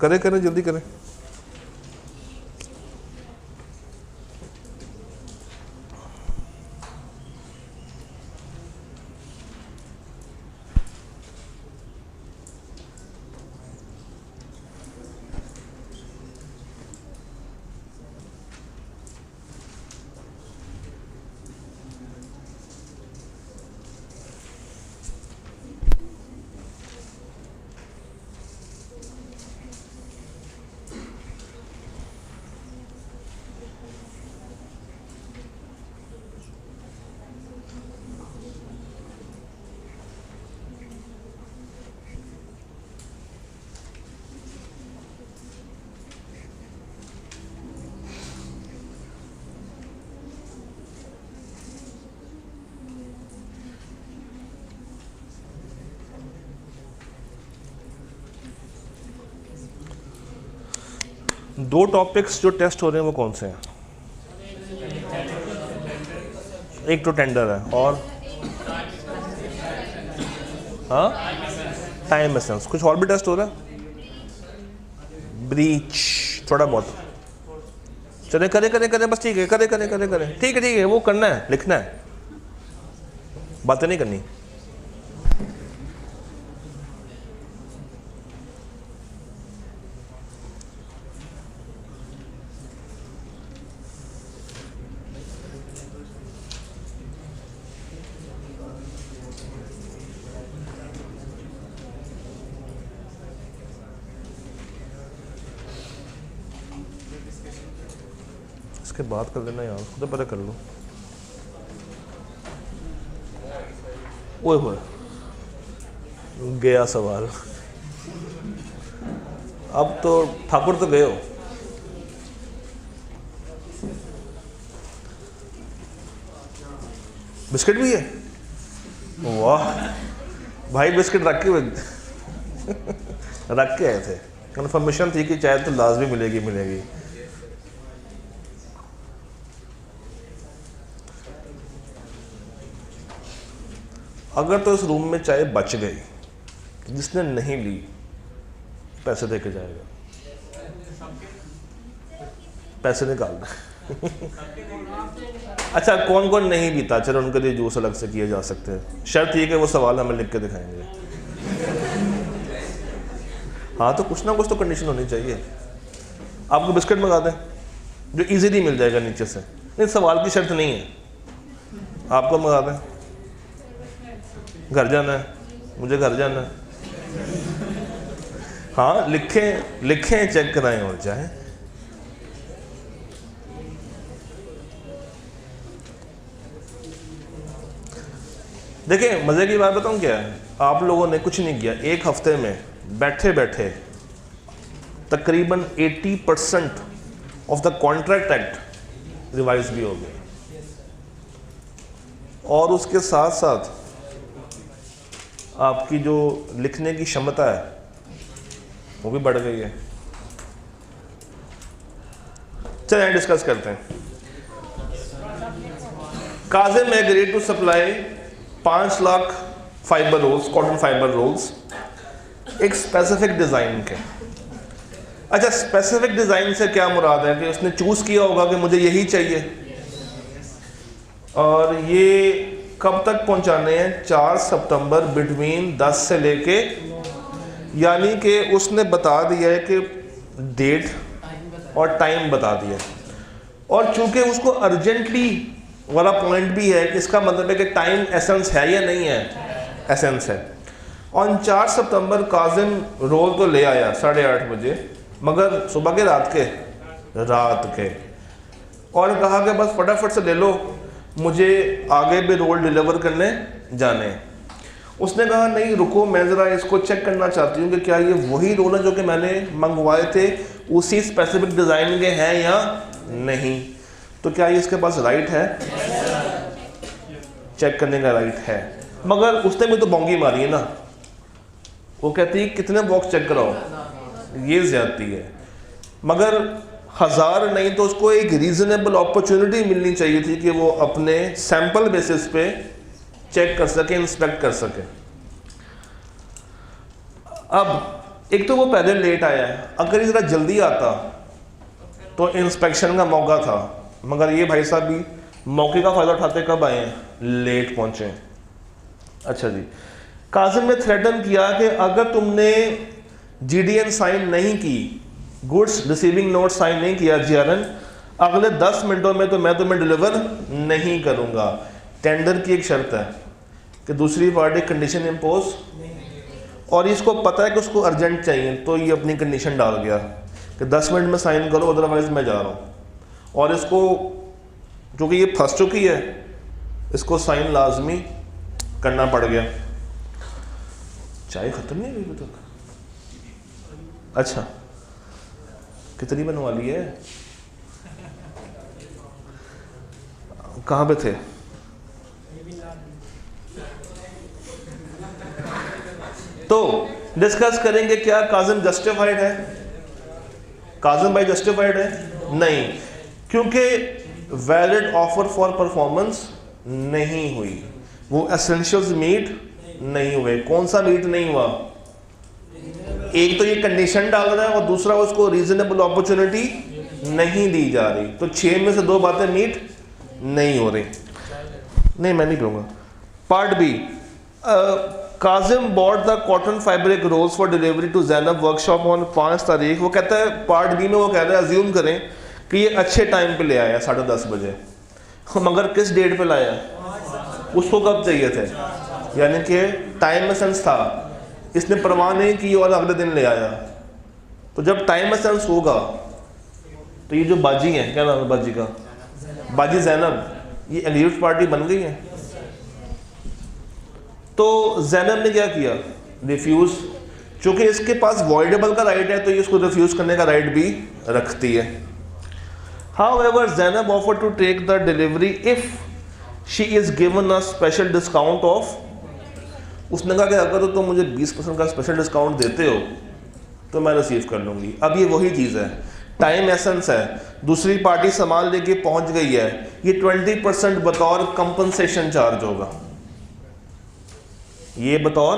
करें करें, जल्दी करें। दो टॉपिक्स जो टेस्ट हो रहे हैं वो कौन से हैं? एक तो टेंडर है और हाँ, टाइम एसेंस। कुछ और भी टेस्ट हो रहा है? ब्रीच थोड़ा बहुत। चले करें करें करें, बस ठीक है, करें करें करें करें, ठीक है, वो करना है, लिखना है, बातें नहीं करनी। इसके बाद कर लेना यार, उसको तो पता कर लो। ओए होए, गया सवाल। अब तो ठाकुर तो गए हो। बिस्किट भी है? वाह भाई, बिस्किट रख के रख के आए थे, कंफर्मेशन थी कि चाय तो लाजमी मिलेगी मिलेगी। अगर तो इस रूम में चाय बच गई, जिसने नहीं ली पैसे दे के जाएगा, पैसे निकाल दे। अच्छा, कौन कौन नहीं पीता, चलो उनके लिए जूस अलग से किए जा सकते हैं। शर्त ये कि वो सवाल हमें लिख के दिखाएंगे। हाँ, तो कुछ ना कुछ तो कंडीशन होनी चाहिए। आपको बिस्किट मंगा दें जो इजीली मिल जाएगा नीचे से, नहीं सवाल की शर्त नहीं है, आपको मंगा दें। घर जाना है, मुझे घर जाना है। हाँ, लिखें लिखें, चेक कराएं और जाएं। देखिए, मज़े की बात बताऊं क्या है, आप लोगों ने कुछ नहीं किया, एक हफ्ते में बैठे बैठे तकरीबन 80% of the contract act revise भी हो गए, और उसके साथ साथ आपकी जो लिखने की क्षमता है वो भी बढ़ गई है। चलिए डिस्कस करते हैं। Kazim agreed to supply 5 lakh fibre rolls, cotton fibre rolls, एक स्पेसिफिक डिज़ाइन के। अच्छा, स्पेसिफिक डिज़ाइन से क्या मुराद है कि उसने चूज़ किया होगा कि मुझे यही चाहिए, और ये कब तक पहुंचाने हैं? 4 सितंबर बिटवीन 10 से लेके, यानी कि उसने बता दिया है कि डेट और टाइम बता दिया, और चूंकि उसको अर्जेंटली वाला पॉइंट भी है कि इसका मतलब है कि टाइम एसेंस है या नहीं है, एसेंस है। और 4 सितंबर काजिम रोल तो ले आया 8:30 बजे, मगर सुबह के रात के, और कहा कि बस फटाफट से ले लो, मुझे आगे भी रोल डिलीवर करने जाने हैं। उसने कहा नहीं रुको, मैं ज़रा इसको चेक करना चाहती हूँ कि क्या ये वही रोल है जो कि मैंने मंगवाए थे, उसी स्पेसिफिक डिज़ाइन के हैं या नहीं। तो क्या ये इसके पास राइट है? चेक करने का राइट है, मगर उसने भी तो बोंगी मारी है ना। वो कहती है कितने बॉक्स चेक कराओ, ये ज़्यादती है। मगर 1000 नहीं तो उसको एक रीज़नेबल अपॉर्चुनिटी मिलनी चाहिए थी कि वो अपने सैंपल बेसिस पे चेक कर सके, इंस्पेक्ट कर सके। अब एक तो वो पहले लेट आया है, अगर ये ज़रा जल्दी आता तो इंस्पेक्शन का मौका था, मगर ये भाई साहब भी मौके का फ़ायदा उठाते कब आए हैं? लेट पहुँचे। अच्छा जी, काजिम ने थ्रेटन किया कि अगर तुमने GDN साइन नहीं की, गुड्स रिसीविंग नोट साइन नहीं किया GRN, अगले 10 मिनटों में तो मैं तुम्हें डिलीवर नहीं करूँगा। टेंडर की एक शर्त है कि दूसरी पार्टी कंडीशन इम्पोज, और इसको पता है कि उसको अर्जेंट चाहिए, तो ये अपनी कंडीशन डाल गया कि 10 मिनट में साइन करो, अदरवाइज मैं जा रहा हूँ। और इसको क्योंकि ये फंस चुकी है, इसको साइन लाजमी करना पड़ गया। चाय ख़त्म नहीं हुई अभी तक? अच्छा, कितनी बनवा ली है? कहाँ पे थे? तो डिस्कस करेंगे क्या काजिम जस्टिफाइड है? काजिम भाई जस्टिफाइड है? नहीं, क्योंकि वैलिड ऑफर फॉर परफॉर्मेंस नहीं हुई, वो एसेंशियल्स मीट नहीं हुए। कौन सा मीट नहीं हुआ? एक तो ये कंडीशन डाल रहा है और दूसरा उसको रीजनेबल अपॉर्चुनिटी नहीं दी जा रही, तो 6 में से 2 बातें मीट नहीं हो रही। नहीं, मैं नहीं पीऊँगा। Part B, Kazim bought the cotton fabric rolls for delivery to Zainab workshop on 5 तारीख। वो कहता है पार्ट बी में, वो कह रहा है अज्यूम करें कि ये अच्छे टाइम पे ले आया 10:30 बजे, मगर किस डेट पे लाया? उसको कब चाहिए थे? यानी कि टाइम एसेंस था, इसने परवाह नहीं की और अगले दिन ले आया। तो जब टाइम एसेंस होगा तो ये जो बाजी है, क्या नाम है बाजी का? बाजी ज़ैनब, ये एग्रीड पार्टी बन गई है। तो ज़ैनब ने क्या किया? रिफ्यूज़। चूँकि इसके पास वॉइडेबल का राइट है तो ये इसको रिफ्यूज़ करने का राइट भी रखती है। However, Zainab offered to take the delivery if she is given a special discount of, उसने कहा कि अगर तो तुम मुझे 20% का स्पेशल डिस्काउंट देते हो तो मैं रिसीव कर लूँगी। अब ये वही चीज़ है, टाइम एसेंस है, दूसरी पार्टी सामान लेके पहुंच गई है, ये 20% बतौर कंपनसेशन चार्ज होगा, ये बतौर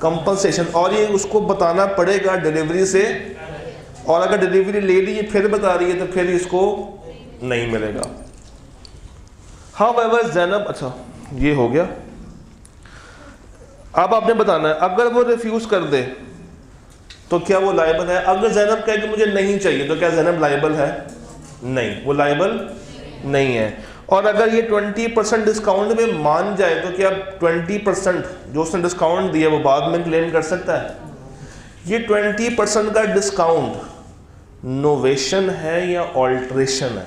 कंपनसेशन, और ये उसको बताना पड़ेगा डिलीवरी से, और अगर डिलीवरी ले ली फिर बता रही है तो फिर इसको नहीं मिलेगा। हाउएवर ज़ैनब, अच्छा ये हो गया। अब आपने बताना है अगर वो रिफ्यूज कर दे तो क्या वो लायबल है? अगर ज़ैनब कहे कि मुझे नहीं चाहिए तो क्या ज़ैनब लायबल है? नहीं, वो लायबल नहीं है। और अगर ये 20% डिस्काउंट में मान जाए तो क्या 20% जो उसने डिस्काउंट दिया वो बाद में क्लेम कर सकता है? ये 20% का डिस्काउंट नोवेशन है या ऑल्ट्रेशन है?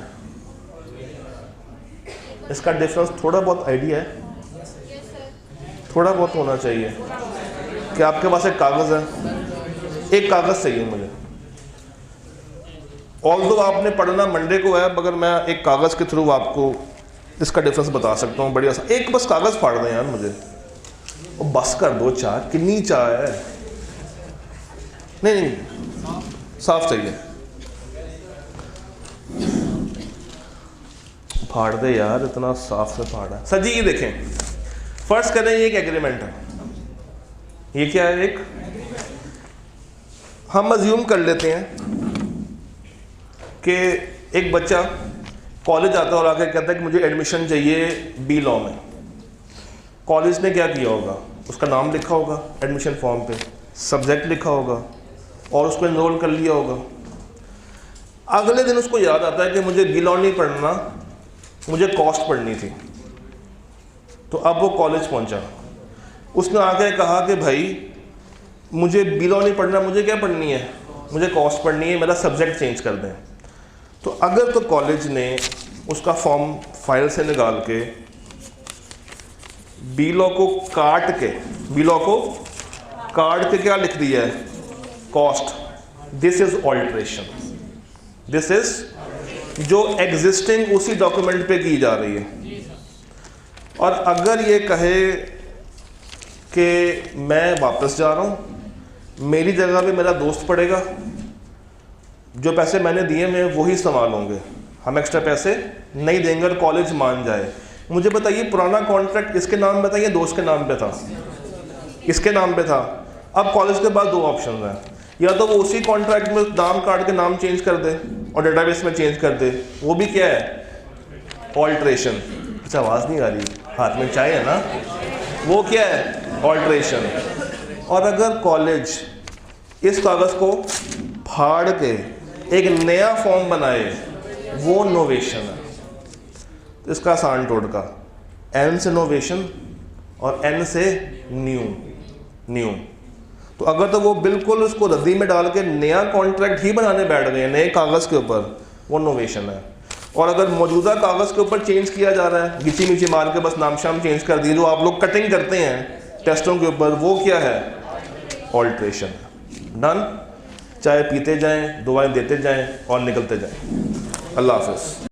इसका डिफरेंस थोड़ा बहुत आइडिया है? थोड़ा बहुत होना चाहिए। क्या आपके पास एक कागज़ है? एक कागज़ चाहिए मुझे। ऑल्दो आपने पढ़ना मंडे को है, मगर मैं एक कागज़ के थ्रू आपको इसका डिफरेंस बता सकता हूँ। बढ़िया सा एक बस कागज़ फाड़ दें यार मुझे, और बस कर दो। चाय कितनी चाय है? नहीं साफ चाहिए, फाड़ दे यार, इतना साफ से फाड़ा। सर जी ये देखें, फर्स्ट करें ये एक एग्रीमेंट है, ये क्या है? एक हम अज्यूम कर लेते हैं कि एक बच्चा कॉलेज आता है और आकर कहता है कि मुझे एडमिशन चाहिए बी लॉ में। कॉलेज ने क्या किया होगा? उसका नाम लिखा होगा एडमिशन फॉर्म पे, सब्जेक्ट लिखा होगा और उसको एनरोल कर लिया होगा। अगले दिन उसको याद आता है कि मुझे बी लॉ नहीं पढ़ना, मुझे कॉस्ट पढ़नी थी। तो अब वो कॉलेज पहुंचा, उसने आके कहा कि भाई मुझे बी लॉ नहीं पढ़ना, मुझे क्या पढ़नी है? मुझे कॉस्ट पढ़नी है, मेरा सब्जेक्ट चेंज कर दें। तो अगर तो कॉलेज ने उसका फॉर्म फाइल से निकाल के बी लॉ को काट के, बी लॉ को काट के क्या लिख दिया है? Cost. This is alteration. This is जो एग्जिस्टिंग उसी डॉक्यूमेंट पे की जा रही है। और अगर ये कहे कि मैं वापस जा रहा हूँ, मेरी जगह पे मेरा दोस्त पड़ेगा, जो पैसे मैंने दिए मैं वही संभाल होंगे, हम एक्स्ट्रा पैसे नहीं देंगे, और कॉलेज मान जाए। मुझे बताइए पुराना कॉन्ट्रैक्ट किसके नाम पे था? ये दोस्त के नाम पे था, किसके नाम पे था? अब कॉलेज के बाद दो ऑप्शन हैं, या तो वो उसी कॉन्ट्रैक्ट में नाम काट के नाम चेंज कर दे और डेटाबेस में चेंज कर दे, वो भी क्या है? ऑल्ट्रेशन। अच्छा आवाज़ नहीं आ रही, हाथ में चाय है ना, वो क्या है? ऑल्ट्रेशन। और अगर कॉलेज इस कागज़ को फाड़ के एक नया फॉर्म बनाए, वो नोवेशन है। तो इसका आसान टोटका, एन से नोवेशन और एन से न्यू। तो अगर तो वो बिल्कुल उसको रद्दी में डाल के नया कॉन्ट्रैक्ट ही बनाने बैठ गए नए कागज़ के ऊपर, वो नोवेशन है। और अगर मौजूदा कागज़ के ऊपर चेंज किया जा रहा है, गिची मिची मार के बस नाम शाम चेंज कर दिए, जो आप लोग कटिंग करते हैं टेस्टों के ऊपर, वो क्या है? ऑल्ट्रेशन। डन। चाय पीते जाएं, दुआएं देते जाएं और निकलते जाएं। अल्लाह हाफ़िज़।